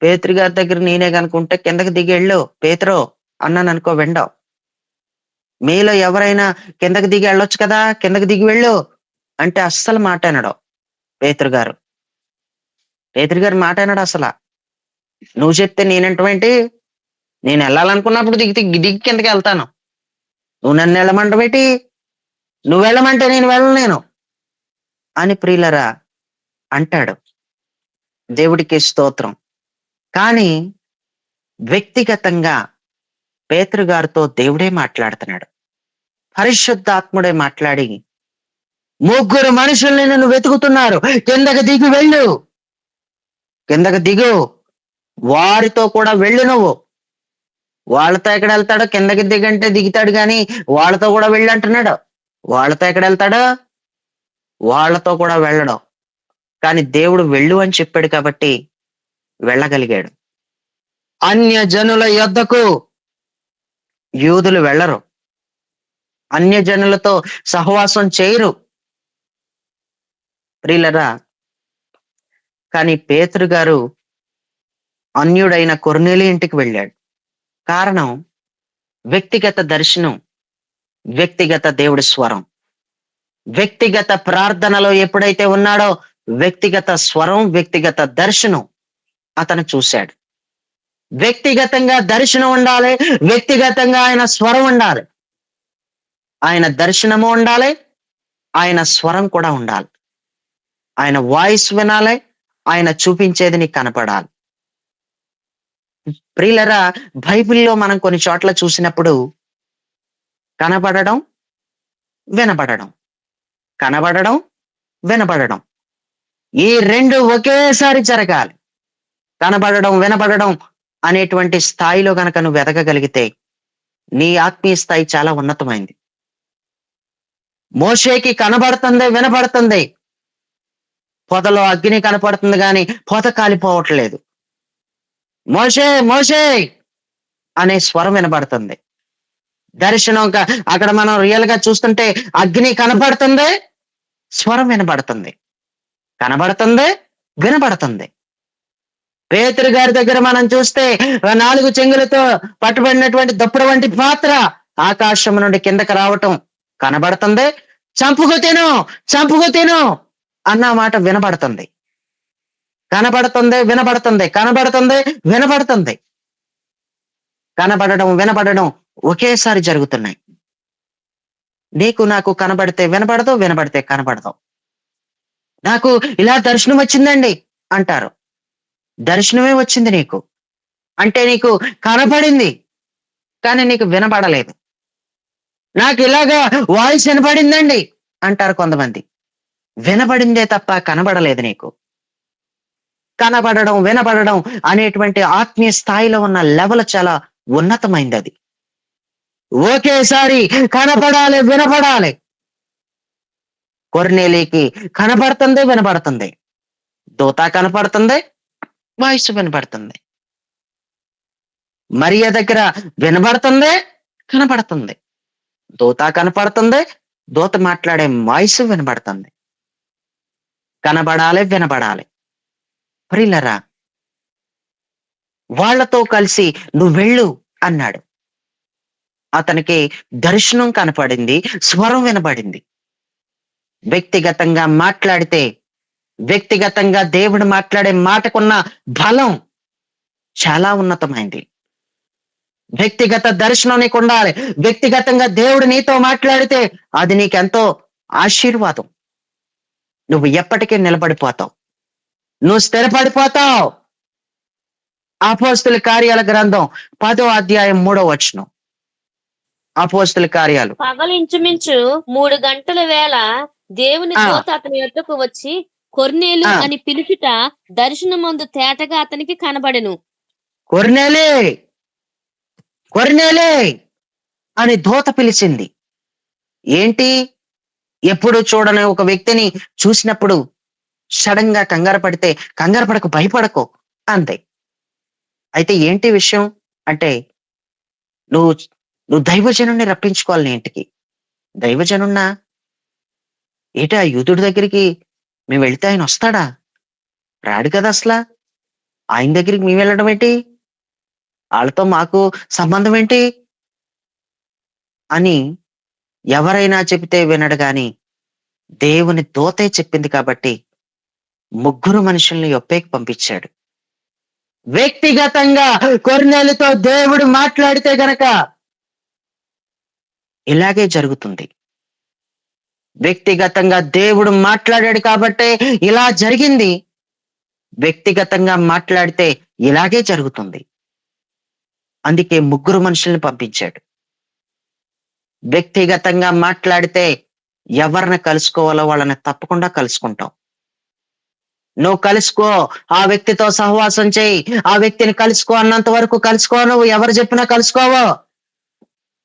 [SPEAKER 1] పేతురు గారి దగ్గర నేనే కనుకుంటే కిందకి దిగి వెళ్ళు పేతురు అన్నాను అనుకో, వెండో. మీలో ఎవరైనా కిందకి దిగి వెళ్ళొచ్చు కదా, కిందకి దిగి వెళ్ళు అంటే అస్సలు మాట అనడు పేతురు గారు. పేతురు గారు మాట అనడు అసలు. నువ్వు చెప్తే నేనంటవేంటి? నేను వెళ్ళాలనుకున్నప్పుడు దిగి కిందకి వెళ్తాను. నువ్వు నన్ను వెళ్ళమంటవేటి? నువ్వు వెళ్ళమంటే నేను వెళ్ళలేను అని ప్రియులరా అంటాడు. దేవుడికి స్తోత్రం. కానీ వ్యక్తిగతంగా పేతురు గారితో దేవుడే మాట్లాడుతున్నాడు. పరిశుద్ధాత్ముడే మాట్లాడి 3 మనుషుల్ని నన్ను వెతుకుతున్నారు, కిందకి దిగి వెళ్ళు, కిందకి దిగు, వారితో కూడా వెళ్ళు. నువ్వు వాళ్ళతో ఎక్కడ వెళ్తాడో? కిందకి దిగంటే దిగుతాడు గాని వాళ్ళతో కూడా వెళ్ళు అంటున్నాడు. వాళ్ళతో ఎక్కడ వెళ్తాడో? వాళ్ళతో కూడా వెళ్ళడం. కానీ దేవుడు వెళ్ళు అని చెప్పాడు కాబట్టి వెళ్ళగలిగాడు. అన్య జనుల యొద్దకు యూదులు వెళ్ళరు, అన్య జనులతో సహవాసం చేయరు ప్రియులరా. కానీ పేతురు గారు అన్యుడైన కొర్నేలి ఇంటికి వెళ్ళాడు. కారణం వ్యక్తిగత దర్శనం, వ్యక్తిగత దేవుడి స్వరం. వ్యక్తిగత ప్రార్థనలో ఎప్పుడైతే ఉన్నాడో వ్యక్తిగత స్వరం, వ్యక్తిగత దర్శనం అతను చూశాడు. వ్యక్తిగతంగా దర్శనం ఉండాలి, వ్యక్తిగతంగా ఆయన స్వరం ఉండాలి. ఆయన దర్శనము ఉండాలి, ఆయన స్వరం కూడా ఉండాలి. ఆయన వాయిస్ వినాలి, ఆయన చూపించేది నీకు కనపడాలి. ప్రియులరా, బైబిల్లో మనం కొన్ని చోట్ల చూసినప్పుడు కనబడడం, వినబడడం, కనబడడం, వినబడడం, ఈ రెండు ఒకేసారి జరగాలి. కనబడడం, వినబడడం అనేటువంటి స్థాయిలో గనక నువ్వు ఎదగగలిగితే నీ ఆత్మీయ స్థాయి చాలా ఉన్నతమైంది. మోషేకి కనబడుతుంది, వినబడుతుంది. పొదలో అగ్ని కనపడుతుంది కానీ పొద కాలిపోవట్లేదు. మోషే మోషే అనే స్వరం వినబడుతుంది. దర్శనం అక్కడ మనం రియల్ గా చూస్తుంటే అగ్ని కనబడుతుంది, స్వరం వినబడుతుంది. కనబడుతుంది, వినబడుతుంది. పేతురు గారి దగ్గర మనం చూస్తే 4 చెంగులతో పట్టుబడినటువంటి దుప్పటి వంటి పాత్ర ఆకాశం నుండి కిందకి రావటం కనబడుతుంది. చంపుకు తిను, చంపుకు తిను అన్న మాట వినబడుతుంది. కనబడుతుంది, వినబడుతుంది, కనబడుతుంది, వినబడుతుంది. కనబడడం, వినబడడం ఒకేసారి జరుగుతున్నాయి. నీకు నాకు కనబడితే వినబడదు, వినబడితే కనబడదు. నాకు ఇలా దర్శనం వచ్చిందండి అంటారు. దర్శనమే వచ్చింది నీకు అంటే నీకు కనపడింది కానీ నీకు వినపడలేదు. నాకు ఇలాగా వాయిస్ వినపడిందండి అంటారు కొంతమంది. వినపడిందే తప్ప కనబడలేదు నీకు. కనబడడం, వినపడడం అనేటువంటి ఆత్మీయ స్థాయిలో ఉన్న లెవెల్ చాలా ఉన్నతమైంది. అది ఒకేసారి కనపడాలి, వినపడాలి. కొర్నేలికి కనపడుతుంది, వినపడుతుంది. దూత కనపడుతుంది, వాయిస్ వినపడుతుంది. మరియ దగ్గర వినబడుతుంది, కనపడుతుంది. దూత కనపడుతుంది, దూత మాట్లాడే వాయిస్ వినబడుతుంది. కనబడాలి, వినబడాలి. ప్రియులరా, వాళ్లతో కలిసి నువ్వు వెళ్ళు అన్నాడు. అతనికి దర్శనం కనపడింది, స్వరం వినబడింది. వ్యక్తిగతంగా మాట్లాడితే, వ్యక్తిగతంగా దేవుడు మాట్లాడే మాటకున్న బలం చాలా ఉన్నతమైంది. వ్యక్తిగత దర్శనం నీకు ఉండాలి. వ్యక్తిగతంగా దేవుడు నీతో మాట్లాడితే అది నీకెంతో ఆశీర్వాదం. నువ్వు ఎప్పటికీ నిలబడిపోతావు, నువ్వు స్థిరపడిపోతావు. అపోస్తుల కార్యాల గ్రంథం 10వ అధ్యాయం 3వ వచనం. అపోస్తుల కార్యాలు.
[SPEAKER 3] పగలు ఇంచుమించు 3 గంటల వేళ దేవుని దూత అతని యొద్దకు వచ్చి కొర్నేలు అని పిలుచుట దర్శనమందు తేటగా అతనికి కనబడెను.
[SPEAKER 1] కొర్నేలే, కొర్నేలే అని దూత పిలిచింది. ఏంటి? ఎప్పుడు చూడని ఒక వ్యక్తిని చూసినప్పుడు సడన్ గా కంగారు పడితే కంగారు పడకు, భయపడకు అంతే. అయితే ఏంటి విషయం అంటే, నువ్వు దైవజనుణ్ణి రప్పించుకోవాలి నీ ఇంటికి. దైవజనున్నా ఏటా యూదుడి దగ్గరికి మేము వెళితే ఆయన వస్తాడా? రాడు కదా అసలు. ఆయన దగ్గరికి మేము వెళ్ళడం ఏంటి? వాళ్ళతో మాకు సంబంధం ఏంటి అని ఎవరైనా చెబితే వినడు గాని దేవుని దూతే చెప్పింది కాబట్టి 3 మనుషుల్ని యొప్పేకి పంపించాడు. వ్యక్తిగతంగా కొర్నేలుతో దేవుడు మాట్లాడితే గనక ఇలాగే జరుగుతుంది. వ్యక్తిగతంగా దేవుడు మాట్లాడాడు కాబట్టే ఇలా జరిగింది. వ్యక్తిగతంగా మాట్లాడితే ఇలాగే జరుగుతుంది. అందుకే 3 మనుషుల్ని పంపించాడు. వ్యక్తిగతంగా మాట్లాడితే ఎవరిని కలుసుకోవాలో వాళ్ళని తప్పకుండా కలుసుకుంటాం. నువ్వు కలుసుకో, ఆ వ్యక్తితో సహవాసం చేయి, ఆ వ్యక్తిని కలుసుకో అన్నంత వరకు కలుసుకో. నువ్వు ఎవరు చెప్పినా కలుసుకోవో,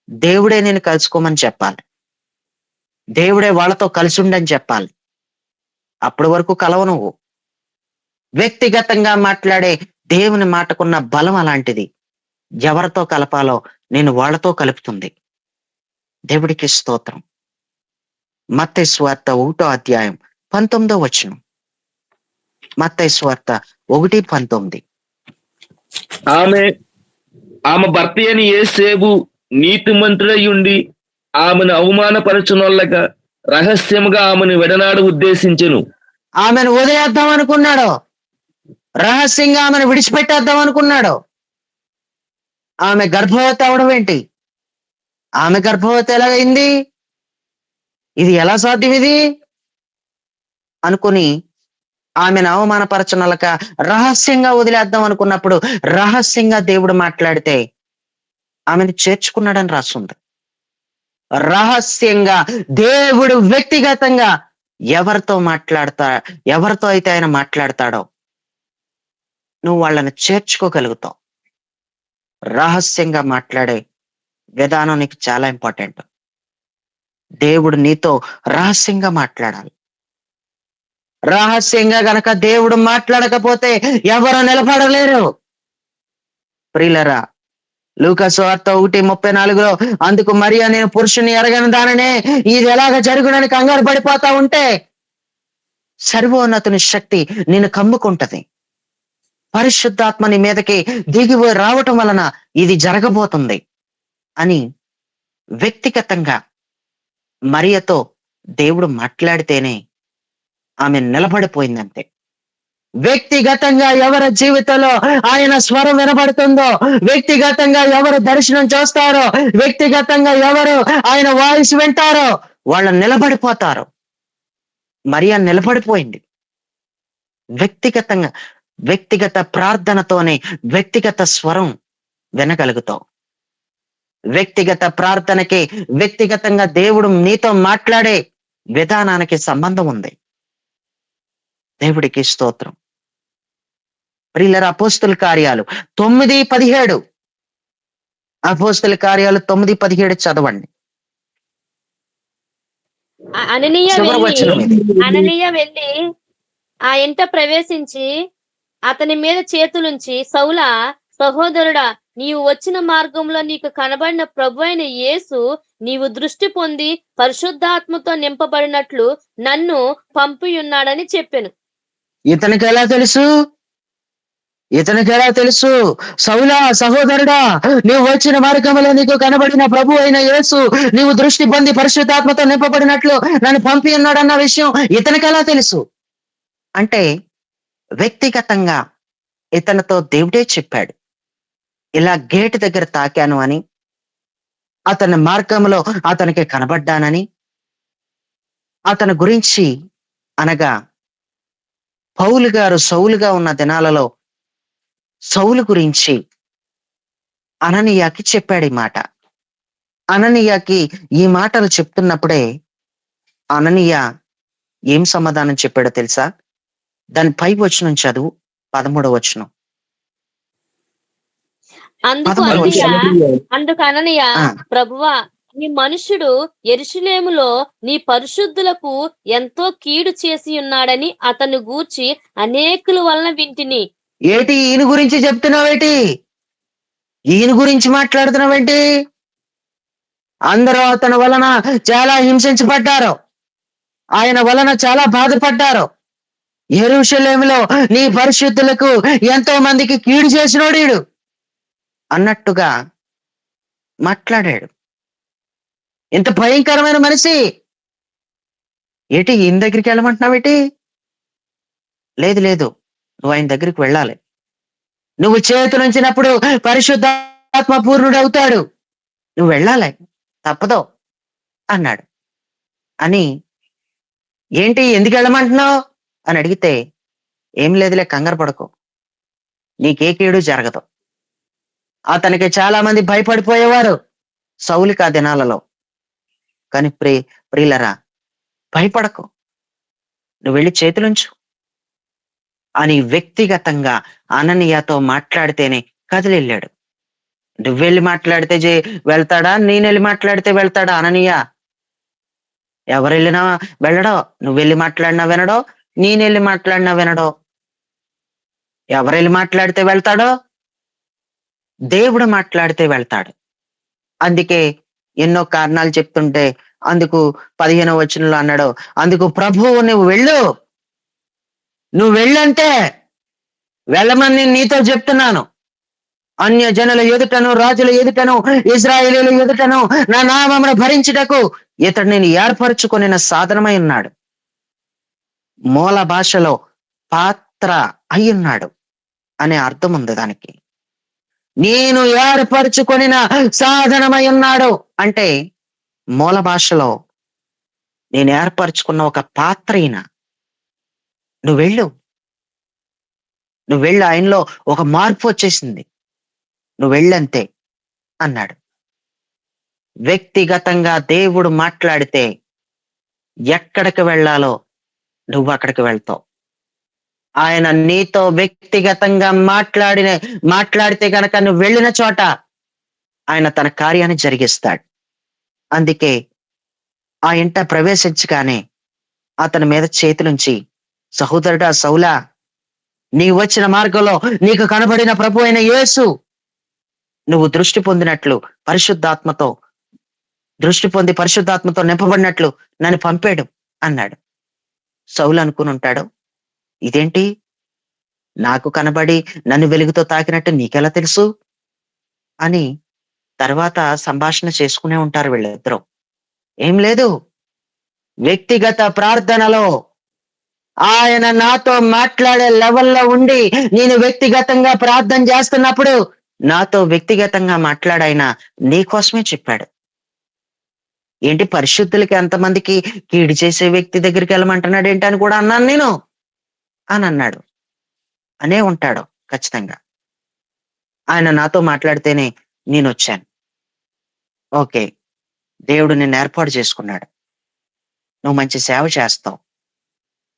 [SPEAKER 1] దేవుడే నేను కలుసుకోమని చెప్పాలి. దేవుడే వాళ్ళతో కలిసి ఉండని చెప్పాలి. అప్పటి వరకు కలవ నువ్వు. వ్యక్తిగతంగా మాట్లాడే దేవుని మాటకున్న బలం అలాంటిది. ఎవరితో కలపాలో నేను వాళ్ళతో కలుపుతుంది. దేవుడికి స్తోత్రం. మత్తయి సువార్త 1వ అధ్యాయం 19వ వచనం. మత్తయి సువార్త 1:19.
[SPEAKER 4] ఆమె ఆమె భర్త అని యేసేపు నీతిమంతుడై ఉండి ఆమెను అవమానపరచునొల్లక రహస్యముగా ఆమెను విడనాడు ఉద్దేశించెను.
[SPEAKER 1] ఆమెను వదిలేద్దాం అనుకున్నాడు, రహస్యంగా ఆమెను విడిచిపెట్టేద్దాం అనుకున్నాడు. ఆమె గర్భవతి అవడం ఏంటి? ఆమె గర్భవతి ఎలాగైంది? ఇది ఎలా సాధ్యం ఇది అనుకుని ఆమెను అవమానపరచనలక రహస్యంగా వదిలేద్దాం అనుకున్నప్పుడు రహస్యంగా దేవుడు మాట్లాడితే ఆమెను చేర్చుకున్నాడని రాస్తుంది. రహస్యంగా దేవుడు వ్యక్తిగతంగా ఎవరితో అయితే ఆయన మాట్లాడతాడో నువ్వు వాళ్ళని చేర్చుకోగలుగుతావు. రహస్యంగా మాట్లాడే విధానం నీకు చాలా ఇంపార్టెంట్. దేవుడు నీతో రహస్యంగా మాట్లాడాలి. రహస్యంగా గనక దేవుడు మాట్లాడకపోతే ఎవరు నిలబడలేరు. ప్రియులరా, లూకా సువార్త 1:34 అందుకు మరియా నేను పురుషుని ఎరగని దాననే ఇది ఎలాగ జరుగునని కంగారు పడిపోతా ఉంటే సర్వోన్నతుని శక్తి నిన్ను కమ్ముకుంటది. పరిశుద్ధాత్మ నీ మీదకి దిగిపోయి రావటం వలన ఇది జరగబోతుంది అని వ్యక్తిగతంగా మరియతో దేవుడు మాట్లాడితేనే ఆమె నిలబడిపోయిందంతే. వ్యక్తిగతంగా ఎవరి జీవితంలో ఆయన స్వరం వినబడుతుందో, వ్యక్తిగతంగా ఎవరు దర్శనం చేస్తారో, వ్యక్తిగతంగా ఎవరు ఆయన వాయిస్ వింటారో వాళ్ళు నిలబడిపోతారు. మరియా నిలబడిపోయింది. వ్యక్తిగత ప్రార్థనతోనే వ్యక్తిగత స్వరం వినగలుగుతావు. వ్యక్తిగత ప్రార్థనకి వ్యక్తిగతంగా దేవుడు నీతో మాట్లాడే విధానానికి సంబంధం ఉంది. దేవుడికి స్తోత్రం. ప్రియులరా, అపోస్తుల కార్యాలు 9:17 అపోస్తుల కార్యాలు 9:17 చదవండి.
[SPEAKER 3] అననీయ వెళ్ళి ఆ ఇంట ప్రవేశించి అతని మీద చేతులుంచి, సౌలా సహోదరుడా, నీవు వచ్చిన మార్గంలో నీకు కనబడిన ప్రభు అయిన యేసు నీవు దృష్టి పొంది పరిశుద్ధాత్మతో నింపబడినట్లు నన్ను పంపియున్నాడని చెప్పాను.
[SPEAKER 1] ఇతనికి ఎలా తెలుసు? సౌలా సహోదరుడా, నీవు వచ్చిన మార్గంలో నీకు కనబడిన ప్రభు అయిన యేసు నీవు దృష్టి పొంది పరిశుద్ధాత్మతో నింపబడినట్లు నన్ను పంపి ఉన్నాడన్న విషయం ఇతనికి ఎలా తెలుసు అంటే వ్యక్తిగతంగా ఇతనితో దేవుడే చెప్పాడు. ఇలా గేటు దగ్గర తాకాను అని, అతని మార్గంలో అతనికి కనబడ్డానని, అతని గురించి అనగా పౌలు గారు సౌలుగా ఉన్న దినాలలో సౌలు గురించి అననీయాకి చెప్పాడు ఈ మాట. అననీయాకి ఈ మాటలు చెప్తున్నప్పుడే అననీయ ఏం సమాధానం చెప్పాడో తెలుసా? దాని పై వచనం చదువు, 13వ వచనం.
[SPEAKER 3] అందుకు అననీయ, ప్రభువా, ఈ మనుష్యుడు యెరూషలేములో నీ పరిశుద్ధులకు ఎంతో కీడు చేసి ఉన్నాడని అతను గూర్చి అనేకుల వలన వింటిని.
[SPEAKER 1] ఏటి ఈయన గురించి చెప్తున్నావేటి? ఈయన గురించి మాట్లాడుతున్నావేంటి? అందరూ అతని వలన చాలా హింసించబడ్డారు, ఆయన వలన చాలా బాధపడ్డారు. యెరూషలేములో నీ పరిశుద్ధులకు ఎంతో మందికి కీడు చేసినోడు అన్నట్టుగా మాట్లాడాడు. ఇంత భయంకరమైన మనిషి ఏటి ఈయన దగ్గరికి వెళ్ళమంటున్నావేటి? లేదు, నువ్వు ఆయన దగ్గరికి వెళ్ళాలి. నువ్వు చేతులుంచినప్పుడు పరిశుద్ధాత్మ పూర్ణుడు అవుతాడు, నువ్వు వెళ్ళాలి, తప్పదు అన్నాడు. అని ఏంటి ఎందుకు వెళ్ళమంటున్నావు అని అడిగితే, ఏం లేదులే, కంగారు పడకు, నీకే కీడు జరగదు. అతనికి చాలా మంది భయపడిపోయేవారు సౌలుకి ఆ దినాలలో. కానీ ప్రియులరా, భయపడకు, నువ్వు వెళ్ళి చేతులుంచు అని వ్యక్తిగతంగా అననీయతో మాట్లాడితేనే కదిలిళ్ళాడు. నువ్వు వెళ్ళి మాట్లాడితే వెళ్తాడా, నేను వెళ్ళి మాట్లాడితే వెళ్తాడా అననీయ? ఎవరు వెళ్ళినా వెళ్ళడో, నువ్వు వెళ్ళి మాట్లాడినా వినడో, నేను వెళ్ళి మాట్లాడినా వినడో. ఎవరు వెళ్ళి మాట్లాడితే వెళ్తాడో? దేవుడు మాట్లాడితే వెళ్తాడు. అందుకే ఎన్నో కారణాలు చెప్తుంటే అందుకు 15వ వచనంలో అన్నాడు, అందుకు ప్రభువు నువ్వు వెళ్ళంటే వెళ్ళమని నేను నీతో చెప్తున్నాను. అన్య జనుల ఎదుటను, రాజుల ఎదుటను, ఇజ్రాయేలీల ఎదుటను నా నామమును భరించుటకు ఇతడు నేను ఏర్పరచుకొనిన సాధనమై ఉన్నాడు. మూల భాషలో పాత్ర అయ్యున్నాడు అనే అర్థం ఉంది దానికి. నేను ఏర్పరచుకొనిన సాధనమై ఉన్నాడు అంటే మూల భాషలో నేను ఏర్పరచుకున్న ఒక పాత్ర ఈయన. నువ్వు వెళ్ళు, నువ్వు వెళ్ళు, ఆయనలో ఒక మార్పు వచ్చేసింది, నువ్వు వెళ్ళంతే అన్నాడు. వ్యక్తిగతంగా దేవుడు మాట్లాడితే ఎక్కడికి వెళ్ళాలో నువ్వు అక్కడికి వెళ్తావు. ఆయన నీతో వ్యక్తిగతంగా మాట్లాడితే గనక నువ్వు వెళ్ళిన చోట ఆయన తన కార్యాన్ని జరిగిస్తాడు. అందుకే ఆ ఇంట ప్రవేశించగానే అతని మీద చేతులుంచి, సహోదరుడా సౌలా, నీవు వచ్చిన మార్గంలో నీకు కనబడిన ప్రభు అయిన యేసు నువ్వు దృష్టి పొందినట్లు పరిశుద్ధాత్మతో నింపబడినట్లు నన్ను పంపాడు అన్నాడు. సౌలు అనుకుని ఉంటాడు, ఇదేంటి నాకు కనబడి నన్ను వెలుగుతో తాకినట్టు నీకెలా తెలుసు అని. తర్వాత సంభాషణ చేసుకునే ఉంటారు వీళ్ళిద్దరూ. ఏం లేదు, వ్యక్తిగత ప్రార్థనలో ఆయన నాతో మాట్లాడే లెవెల్లో ఉండి నేను వ్యక్తిగతంగా ప్రార్థన చేస్తున్నప్పుడు నాతో వ్యక్తిగతంగా మాట్లాడాయన నీ కోసమే చెప్పాడు. ఏంటి పరిశుద్ధులకి ఎంతమందికి కీడు చేసే వ్యక్తి దగ్గరికి వెళ్ళమంటున్నాడు ఏంటి అని కూడా అన్నాను నేను అని అన్నాడు. అనే ఉంటాడు ఖచ్చితంగా. ఆయన నాతో మాట్లాడితేనే నేను వచ్చాను. ఓకే, దేవుడు నిన్ను ఏర్పాటు చేసుకున్నాడు, నువ్వు మంచి సేవ చేస్తావు,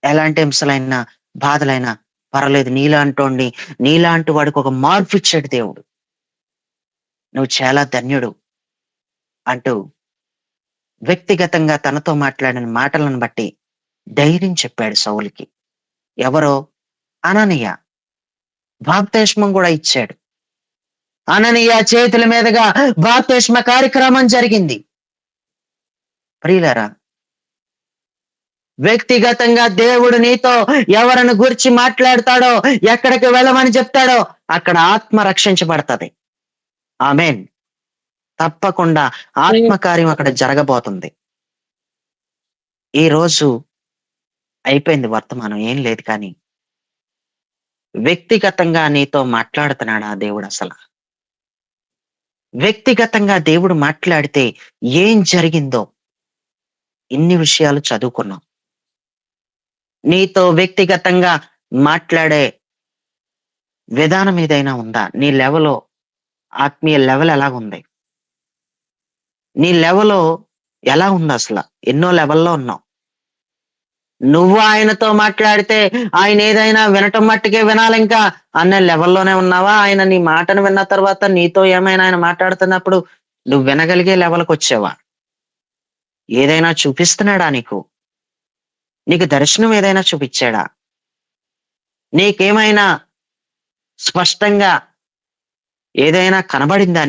[SPEAKER 1] ఎలాంటి హింసలైనా బాధలైనా పర్వాలేదు, నీలాంటి వాడికి ఒక మార్పు ఇచ్చాడు దేవుడు, నువ్వు చాలా ధన్యుడు అంటూ వ్యక్తిగతంగా తనతో మాట్లాడిన మాటలను బట్టి ధైర్యం చెప్పాడు సౌలుకి. ఎవరో అననీయ బాప్తిస్మం కూడా ఇచ్చాడు. అననీయ చేతుల మీదుగా బాప్తిస్మ కార్యక్రమం జరిగింది. ప్రియులారా, వ్యక్తిగతంగా దేవుడు నీతో ఎవరిని గురించి మాట్లాడతాడో, ఎక్కడికి వెళ్ళమని చెప్తాడో అక్కడ ఆత్మ రక్షించబడుతుంది. ఆమేన్. తప్పకుండా ఆత్మకార్యం అక్కడ జరగబోతుంది. ఈ రోజు అయిపోయింది వర్తమానం, ఏం లేదు, కానీ వ్యక్తిగతంగా నీతో మాట్లాడుతున్నాడా దేవుడు? అసలు వ్యక్తిగతంగా దేవుడు మాట్లాడితే ఏం జరిగిందో ఇన్ని విషయాలు చదువుకున్నాం. నీతో వ్యక్తిగతంగా మాట్లాడే విధానం ఏదైనా ఉందా? నీ లెవెల్లో ఆత్మీయ లెవెల్ ఎలాగుంది? నీ లెవెల్ ఎలా ఉంది? అసలు ఎన్నో లెవెల్లో ఉన్నావు. నువ్వు ఆయనతో మాట్లాడితే ఆయన ఏదైనా వినటం మట్టుకే వినాలి ఇంకా అన్న లెవెల్లోనే ఉన్నావా? ఆయన నీ మాటను విన్న తర్వాత నీతో ఏమైనా ఆయన మాట్లాడుతున్నప్పుడు నువ్వు వినగలిగే లెవెల్కి వచ్చావా? ఏదైనా చూపిస్తున్నాడా నీకు దర్శనం ఏదైనా చూపించాడా? నీకేమైనా స్పష్టంగా ఏదైనా కనబడిందా?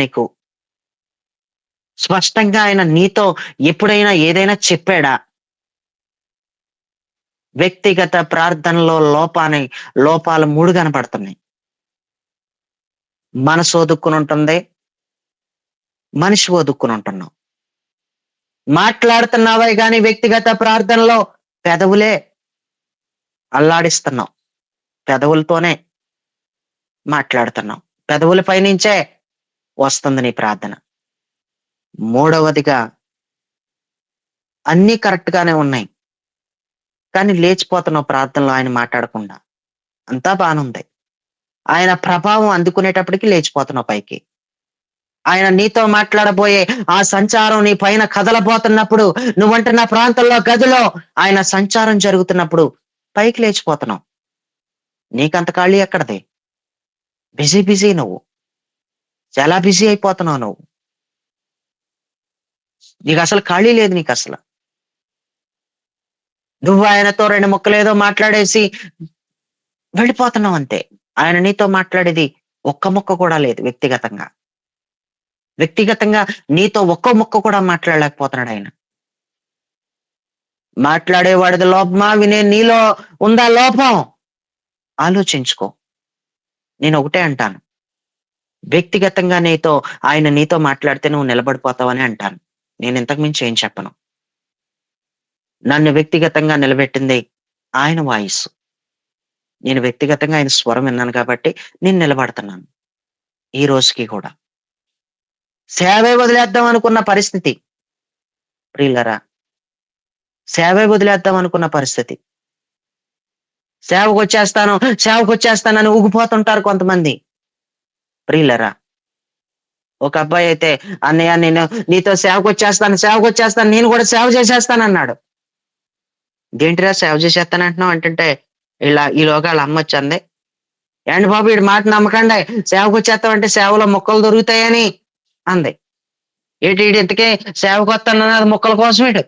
[SPEAKER 1] స్పష్టంగా ఆయన నీతో ఎప్పుడైనా ఏదైనా చెప్పాడా? వ్యక్తిగత ప్రార్థనలో లోపాలు 3 కనపడుతున్నాయి. మనసు ఒదుక్కుని ఉంటుంది, మనిషి ఒదుక్కుని ఉంటున్నావు. మాట్లాడుతున్నావే గాని వ్యక్తిగత ప్రార్థనలో పెదవులే అల్లాడిస్తున్నావు, పెదవులతోనే మాట్లాడుతున్నావు, పెదవుల పైనుంచే వస్తుంది నీ ప్రార్థన. మూడవదిగా అన్ని కరెక్ట్ గానే ఉన్నాయి, కానీ లేచిపోతున్నావు ప్రార్థనలో ఆయన మాట్లాడకుండా. అంతా బానుంది, ఆయన ప్రభావం అందుకునేటప్పటికి లేచిపోతున్నావు పైకి. ఆయన నీతో మాట్లాడబోయే ఆ సంచారం నీ పైన కదలబోతున్నప్పుడు, నువ్వంటున్న ప్రాంతంలో గదిలో ఆయన సంచారం జరుగుతున్నప్పుడు పైకి లేచిపోతున్నావు. నీకంత ఖాళీ ఎక్కడది? బిజీ నువ్వు, చాలా బిజీ అయిపోతున్నావు నువ్వు. నీకు అసలు ఖాళీ లేదు. నీకు అసలు నువ్వు ఆయనతో 2 ముక్కలేదో మాట్లాడేసి వెళ్ళిపోతున్నావు అంతే. ఆయన నీతో మాట్లాడేది ఒక్క ముక్క కూడా లేదు. వ్యక్తిగతంగా నీతో ఒక్క ముక్క కూడా మాట్లాడలేకపోతున్నాడు ఆయన. మాట్లాడేవాడిది లోపమా, వినే నీలో ఉందా లోపం? ఆలోచించుకో. నేను ఒకటే అంటాను, వ్యక్తిగతంగా ఆయన నీతో మాట్లాడితే నువ్వు నిలబడిపోతావని అంటాను. నేను ఇంతకు మించి ఏం చెప్పను. నన్ను వ్యక్తిగతంగా నిలబెట్టింది ఆయన వాయిస్. నేను వ్యక్తిగతంగా ఆయన స్వరం విన్నాను కాబట్టి నేను నిలబడుతున్నాను. ఈ రోజుకి కూడా. సేవే వదిలేద్దాం అనుకున్న పరిస్థితి. ప్రియులారా, సేవే వదిలేద్దాం అనుకున్న పరిస్థితి. సేవకొచ్చేస్తాను, సేవకొచ్చేస్తానని ఊగిపోతుంటారు కొంతమంది. ప్రియులారా, ఒక అబ్బాయి అయితే అన్నయ్య నేను నీతో సేవకొచ్చేస్తాను, నేను కూడా సేవ చేసేస్తానన్నాడు. దేంటిరా సేవ చేసేస్తానంటున్నావు అంటుంటే ఈలోగా వాళ్ళ అమ్మ వచ్చింది. ఏంటి బాబు వీడి మాట నమ్మకండి, సేవకొచ్చేస్తామంటే సేవలో మొక్కలు దొరుకుతాయని అంది. ఈడు ఇంతకీ సేవకొస్తానన్నది మొక్కల కోసం వీడు.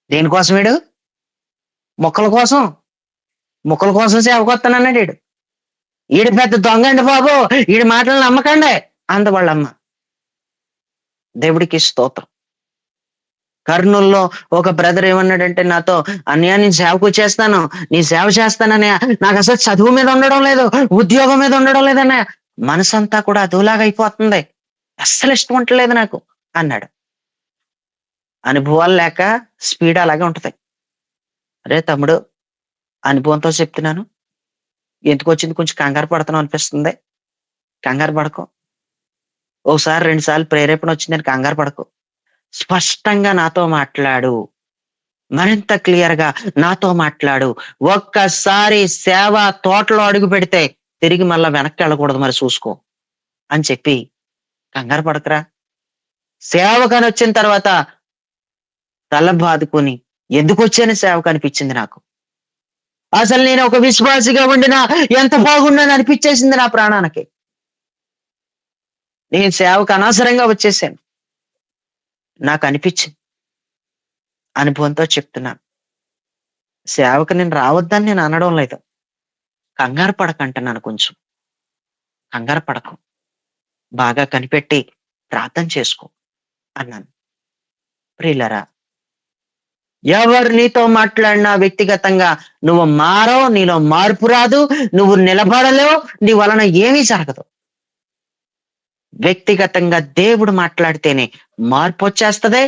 [SPEAKER 1] దేనికోసం వీడు? మొక్కల కోసం సేవకొస్తానన్నాడు వీడు. ఈడు పెద్ద దొంగండి బాబు, ఈడి మాటలు నమ్మకండి అంది వాళ్ళమ్మ. దేవుడికి స్తోత్రం. కర్నూల్లో ఒక బ్రదర్ ఏమన్నాడంటే నాతో, అన్నయ్య నేను సేవకు వచ్చేస్తాను, నీ సేవ చేస్తానన్నయ్య, నాకు అసలు చదువు మీద ఉండడం లేదు, ఉద్యోగం మీద ఉండడం లేదన్నయ్య, మనసంతా కూడా అదోలాగా అయిపోతుంది, అస్సలు ఇష్టం ఉండలేదు నాకు అన్నాడు. అనుభవాలు లేక స్పీడ్ అలాగే ఉంటది. అరే తమ్ముడు, అనుభవంతో చెప్తున్నాను, ఎందుకు వచ్చింది కొంచెం కంగారు పడుతున్నావు అనిపిస్తుంది, కంగారు పడకు. ఒకసారి 2 సార్లు ప్రేరేపణ వచ్చిందని కంగారు పడకు. స్పష్టంగా నాతో మాట్లాడు, మరింత క్లియర్ గా నాతో మాట్లాడు. ఒక్కసారి సేవ తోటలో అడుగు పెడితే తిరిగి మళ్ళా వెనక్కి వెళ్ళకూడదు, మరి చూసుకో అని చెప్పి కంగారు పడకరా. సేవకని వచ్చిన తర్వాత తల బాదుకొని ఎందుకు వచ్చాను సేవకు అనిపించింది నాకు. అసలు నేను ఒక విశ్వాసిగా ఉండినా ఎంత బాగున్నాను అనిపించేసింది నా ప్రాణానికి. నేను సేవకు అనవసరంగా వచ్చేసాను నాకు అనిపించింది. అనుభవంతో చెప్తున్నాను. సేవకు నేను రావద్దని నేను అనడం లేదు. కంగారు పడకంటున్నాను. కొంచెం కంగారు పడకు, బాగా కనిపెట్టి ప్రార్థన చేసుకో అన్నాను. ప్రియులరా, ఎవరు నీతో మాట్లాడినా వ్యక్తిగతంగా నువ్వు మారో, నీలో మార్పు రాదు, నువ్వు నిలబడలేవు, నీ వలన ఏమీ జరగదు. వ్యక్తిగతంగా దేవుడు మాట్లాడితేనే మార్పు వచ్చేస్తది.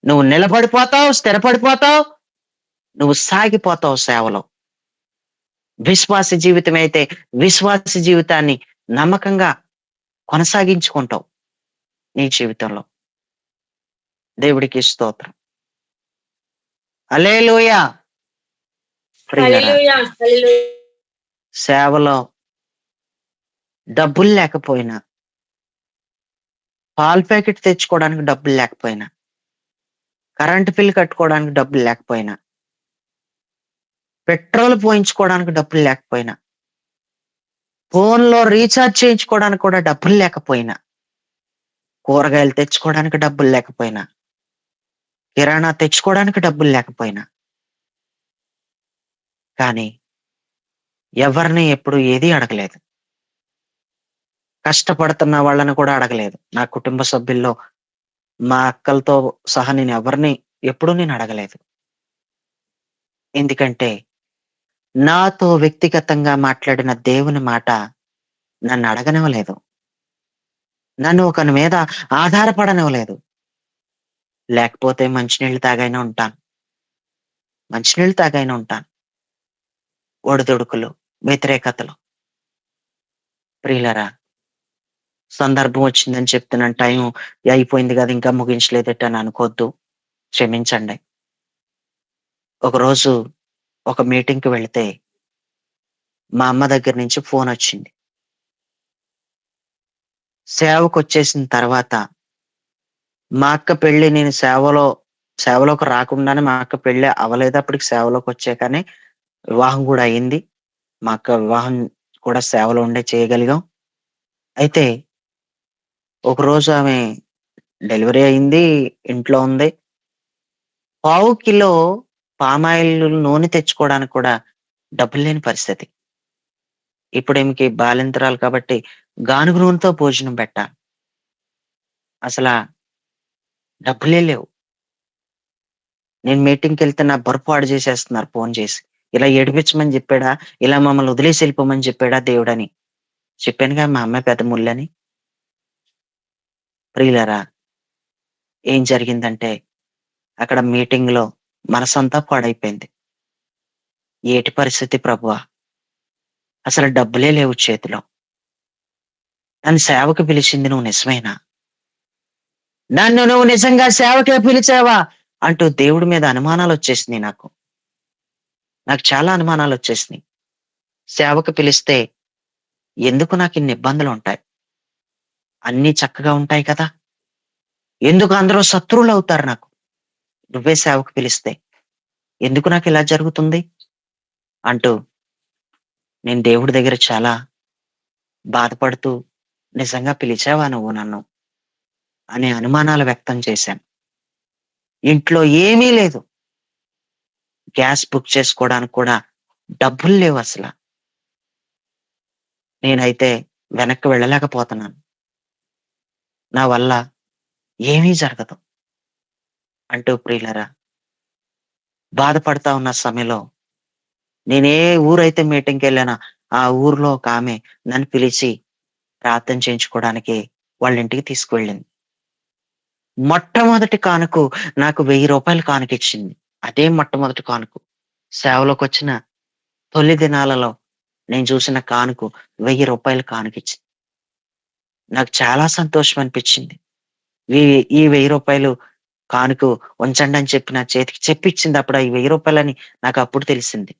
[SPEAKER 1] నువ్వు నిలబడిపోతావు, స్థిరపడిపోతావు, నువ్వు సాగిపోతావు సేవలో. విశ్వాస జీవితం అయితే విశ్వాస జీవితాన్ని నమ్మకంగా కొనసాగించుకుంటావు నీ జీవితంలో. దేవుడికి స్తోత్రం. హల్లెలూయా. ప్రియులారా,
[SPEAKER 3] హల్లెలూయా, హల్లెలూయా.
[SPEAKER 1] సేవలో డబ్బులు లేకపోయినా, పాల్ ప్యాకెట్ తెచ్చుకోవడానికి డబ్బులు లేకపోయినా, కరెంటు బిల్లు కట్టుకోవడానికి డబ్బులు లేకపోయినా, పెట్రోల్ పోయించుకోవడానికి డబ్బులు లేకపోయినా, ఫోన్లో రీఛార్జ్ చేయించుకోవడానికి కూడా డబ్బులు లేకపోయినా, కూరగాయలు తెచ్చుకోవడానికి డబ్బులు లేకపోయినా, కిరాణా తెచ్చుకోవడానికి డబ్బులు లేకపోయినా, కానీ ఎవరిని ఎప్పుడు ఏది అడగలేదు. కష్టపడుతున్న వాళ్ళని కూడా అడగలేదు. నా కుటుంబ సభ్యుల్లో మా అక్కలతో సహా నేను ఎవరిని ఎప్పుడూ నేను అడగలేదు. ఎందుకంటే నాతో వ్యక్తిగతంగా మాట్లాడిన దేవుని మాట నన్ను అడగనివ్వలేదు. నన్ను ఒకని మీద ఆధారపడనివ్వలేదు. లేకపోతే మంచినీళ్ళు తాగైనా ఉంటాను, ఒడిదుడుకులు, వ్యతిరేకతలు. ప్రియులరా, సందర్భం వచ్చిందని చెప్తున్నాను, టైం అయిపోయింది కదా ఇంకా ముగించలేదట అని అనుకోవద్దు, క్షమించండి. ఒకరోజు ఒక మీటింగ్కి వెళితే మా అమ్మ దగ్గర నుంచి ఫోన్ వచ్చింది. సేవకు వచ్చేసిన తర్వాత మా అక్క పెళ్లి, నేను సేవలోకి రాకుండానే మా అక్క పెళ్లి అవ్వలేదు, అప్పటికి సేవలోకి వచ్చాకనే వివాహం కూడా అయింది. మా అక్క వివాహం కూడా సేవలో ఉండే చేయగలిగాం. అయితే ఒకరోజు ఆమె డెలివరీ అయింది, ఇంట్లో ఉంది. 1/2 కిలో పామాయిల్ నూనె తెచ్చుకోవడానికి కూడా డబ్బులు లేని పరిస్థితి. ఇప్పుడు ఈమెకి బాలింతరాలు కాబట్టి గానుగ నూనెతో భోజనం పెట్టాలి. అసలా డబ్బులే లేవు. నేను మీటింగ్కి వెళ్తే నా బొరపాడు చేసేస్తున్నారు ఫోన్ చేసి. ఇలా ఏడిపించమని చెప్పాడా, ఇలా మమ్మల్ని వదిలేసి వెళ్ళిపోమని చెప్పాడా దేవుడని. చెప్పానుగా మా అమ్మాయి పెద్ద ముళ్ళని. ప్రియులారా, ఏం జరిగిందంటే అక్కడ మీటింగ్ లో మనసంతా పాడైపోయింది. ఏటి పరిస్థితి ప్రభువా, అసలు డబ్బులే లేవు చేతిలో. నన్ను సేవకు పిలిచింది నువ్వు నిజమేనా? నన్ను నువ్వు నిజంగా సేవకే పిలిచావా అంటూ దేవుడి మీద అనుమానాలు వచ్చేసినాయి. నాకు చాలా అనుమానాలు వచ్చేసినాయి. సేవకు పిలిస్తే ఎందుకు నాకు ఇన్ని ఇబ్బందులు ఉంటాయి? అన్ని చక్కగా ఉంటాయి కదా, ఎందుకు అందరూ శత్రువులు అవుతారు నాకు? నువ్వే సేవకు పిలిస్తే ఎందుకు నాకు ఇలా జరుగుతుంది అంటూ నేను దేవుడి దగ్గర చాలా బాధపడుతూ, నిజంగా పిలిచావా నువ్వు నన్ను అనే అనుమానాలు వ్యక్తం చేశాను. ఇంట్లో ఏమీ లేదు. గ్యాస్ బుక్ చేసుకోవడానికి కూడా డబ్బులు లేవు అసలు. నేనైతే వెనక్కి వెళ్ళలేకపోతున్నాను. నా వల్ల ఏమీ జరగదు అంటూ ప్రియులరా, బాధపడతా ఉన్న సమయంలో నేనే ఊరైతే మీటింగ్కి వెళ్ళానా ఆ ఊర్లో ఒక ఆమె నన్ను పిలిచి ప్రార్థన చేయించుకోవడానికి వాళ్ళ ఇంటికి తీసుకువెళ్ళింది. మొట్టమొదటి కానుకు నాకు 1000 రూపాయలు కానుకిచ్చింది. అదే మొట్టమొదటి కానుకు. సేవలోకి వచ్చిన తొలి దినాలలో నేను చూసిన కానుకు 1000 రూపాయలు కానుకిచ్చింది. నాకు చాలా సంతోషం అనిపించింది. ఈ ఈ 1000 రూపాయలు కానుక ఉంచండి అని చెప్పి నా చేతికి చెప్పిచ్చింది. అప్పుడు ఈ 1000 రూపాయలని నాకు అప్పుడు తెలిసింది.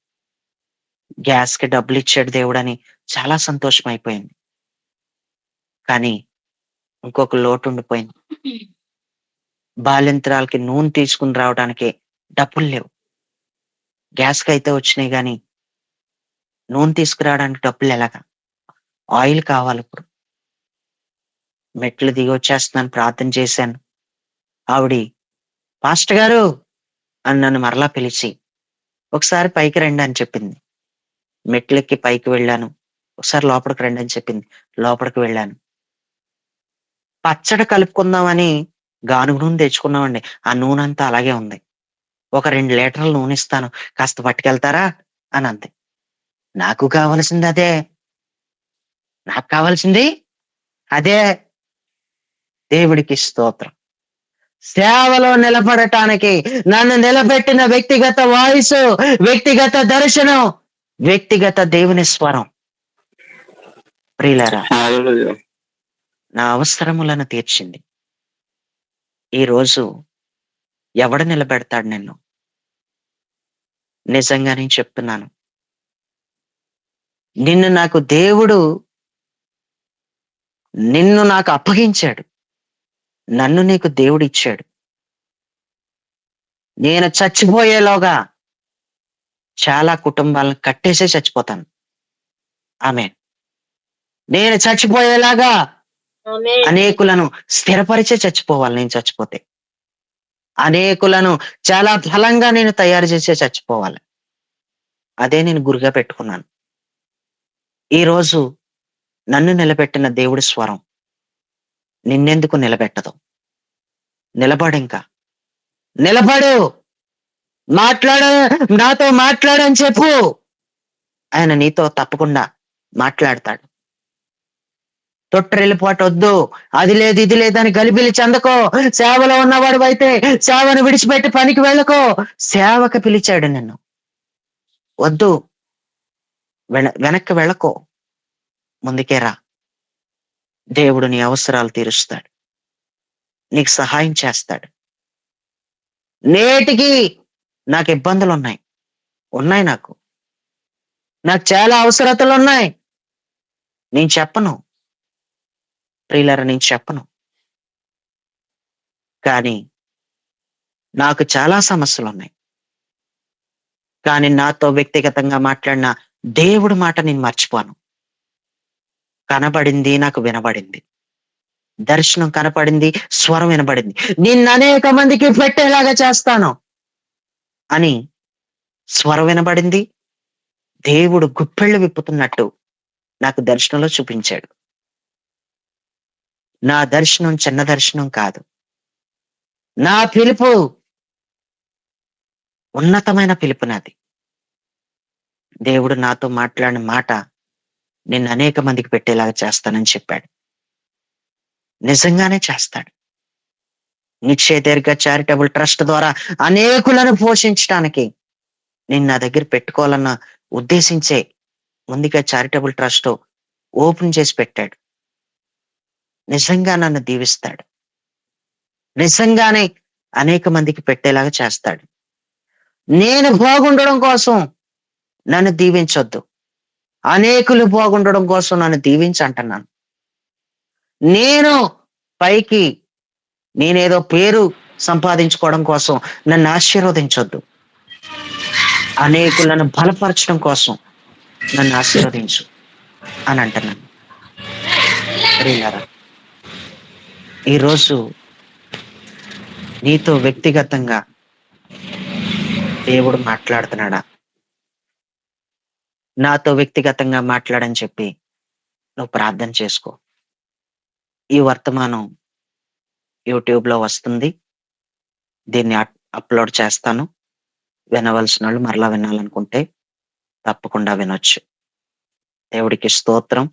[SPEAKER 1] గ్యాస్ కి డబ్బులు ఇచ్చాడు దేవుడని చాలా సంతోషం అయిపోయింది. కానీ ఇంకొక లోటు ఉండిపోయింది. బాలింతరాలకి నూనె తీసుకుని రావడానికి డబ్బులు లేవు. గ్యాస్ కి అయితే వచ్చినాయి గాని నూనె తీసుకురావడానికి డబ్బులు ఎలాగా? ఆయిల్ కావాలి ఇప్పుడు. మెట్లు దిగి వచ్చేస్తున్నాను, ప్రార్థన చేశాను. ఆవిడి పాస్టర్ గారు అని నన్ను మరలా పిలిచి ఒకసారి పైకి రండి అని చెప్పింది. మెట్లెక్కి పైకి వెళ్ళాను. ఒకసారి లోపలికి రండి అని చెప్పింది. లోపలికి వెళ్ళాను. పచ్చడి కలుపుకుందామని గానుగ నూనె తెచ్చుకున్నామండి. ఆ నూనె అంతా అలాగే ఉంది. ఒక 2 లీటర్ల నూనె ఇస్తాను, కాస్త పట్టుకెళ్తారా అని అంది. నాకు కావాల్సింది అదే. నాకు కావాల్సింది అదే. దేవుడికి స్తోత్రం. సేవలో నిలబడటానికి నన్ను నిలబెట్టిన వ్యక్తిగత వాయిస్, వ్యక్తిగత దర్శనం, వ్యక్తిగత దేవుని స్వరం. ప్రియులారా,
[SPEAKER 4] హల్లెలూయా.
[SPEAKER 1] నా అవసరములను తీర్చింది. ఈ రోజు ఎవడు నిలబెడతాడు నిన్ను? నిజంగా నేను చెప్తున్నాను. నిన్ను నాకు దేవుడు నిన్ను నాకు అప్పగించాడు. నన్ను నీకు దేవుడిచ్చాడు. నేను చచ్చిపోయేలోగా చాలా కుటుంబాలను కట్టేసే చచ్చిపోతాను. ఆమేన్. నేను చచ్చిపోయేలాగా
[SPEAKER 3] ఆమేన్.
[SPEAKER 1] అనేకులను స్థిరపరిచే చచ్చిపోవాలి నేను చచ్చిపోతే. అనేకులను చాలా బలంగా నేను తయారు చేసే చచ్చిపోవాలి. అదే నేను గురిగా పెట్టుకున్నాను. ఈ రోజు నన్ను నిలబెట్టిన దేవుడి స్వరం నిన్నెందుకు నిలబెట్టదు? నిలబడింకా. నిలబడు, మాట్లాడు, నాతో మాట్లాడని చెప్పు. ఆయన నీతో తప్పకుండా మాట్లాడతాడు. తొట్టిల్లిపోటు వద్దు, అది లేదు ఇది లేదని గలిబిలి చెందకో. సేవలో ఉన్నవాడు అయితే సేవను విడిచిపెట్టి పనికి వెళ్ళకో. సేవకు పిలిచాడు నిన్ను. వద్దు, వెనక్కి వెళ్ళకో, ముందుకే రా. దేవుడు నీ అవసరాలు తీరుస్తాడు, నీకు సహాయం చేస్తాడు. నేటికి నాకు ఇబ్బందులు ఉన్నాయి. నాకు చాలా అవసరతలు ఉన్నాయి. నేను చెప్పను ప్రియులారా, నేను చెప్పను. కానీ నాకు చాలా సమస్యలు ఉన్నాయి. కానీ నాతో వ్యక్తిగతంగా మాట్లాడిన దేవుడి మాట నేను మర్చిపోను. కనబడింది, నాకు వినబడింది. దర్శనం కనపడింది, స్వరం వినబడింది. నిన్ను అనేక మందికి పెట్టేలాగా చేస్తాను అని స్వరం వినబడింది. దేవుడు గుప్పెళ్ళు విప్పుతున్నట్టు నాకు దర్శనంలో చూపించాడు. నా దర్శనం చిన్న దర్శనం కాదు. నా పిలుపు ఉన్నతమైన పిలుపు నాది. దేవుడు నాతో మాట్లాడిన మాట నిన్ను అనేక మందికి పెట్టేలాగా చేస్తానని చెప్పాడు. నిజంగానే చేస్తాడు. నిశ్చయ దీర్ఘ చారిటబుల్ ట్రస్ట్ ద్వారా అనేకులను పోషించడానికి నేను నా దగ్గర పెట్టుకోవాలన్న ఉద్దేశించే ముందుగా చారిటబుల్ ట్రస్ట్ ఓపెన్ చేసి పెట్టాడు. నిజంగా నన్ను దీవిస్తాడు. నిజంగానే అనేక మందికి పెట్టేలాగా చేస్తాడు. నేను బాగుండడం కోసం నన్ను దీవించొద్దు, అనేకులు బాగుండడం కోసం నన్ను దీవించంటున్నాను. నేను పైకి నేనేదో పేరు సంపాదించుకోవడం కోసం నన్ను ఆశీర్వదించొద్దు, అనేకులను బలపరచడం కోసం నన్ను ఆశీర్వదించు అని అంటున్నాను. ప్రియులారా, ఈరోజు నీతో వ్యక్తిగతంగా దేవుడు మాట్లాడుతున్నాడా? నాతో వ్యక్తిగతంగా మాట్లాడని చెప్పి నువ్వు ప్రార్థన చేసుకో. ఈ వర్తమానం యూట్యూబ్ లో వస్తుంది. దీన్ని అప్లోడ్ చేస్తాను. వినవలసిన వాళ్ళు మరలా వినాలనుకుంటే తప్పకుండా వినొచ్చు. దేవుడికి స్తోత్రం.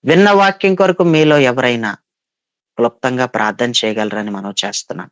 [SPEAKER 1] విన్న వాక్యం కొరకు మీలో ఎవరైనా క్లుప్తంగా ప్రార్థన చేయగలరని మనం చేస్తున్నాం.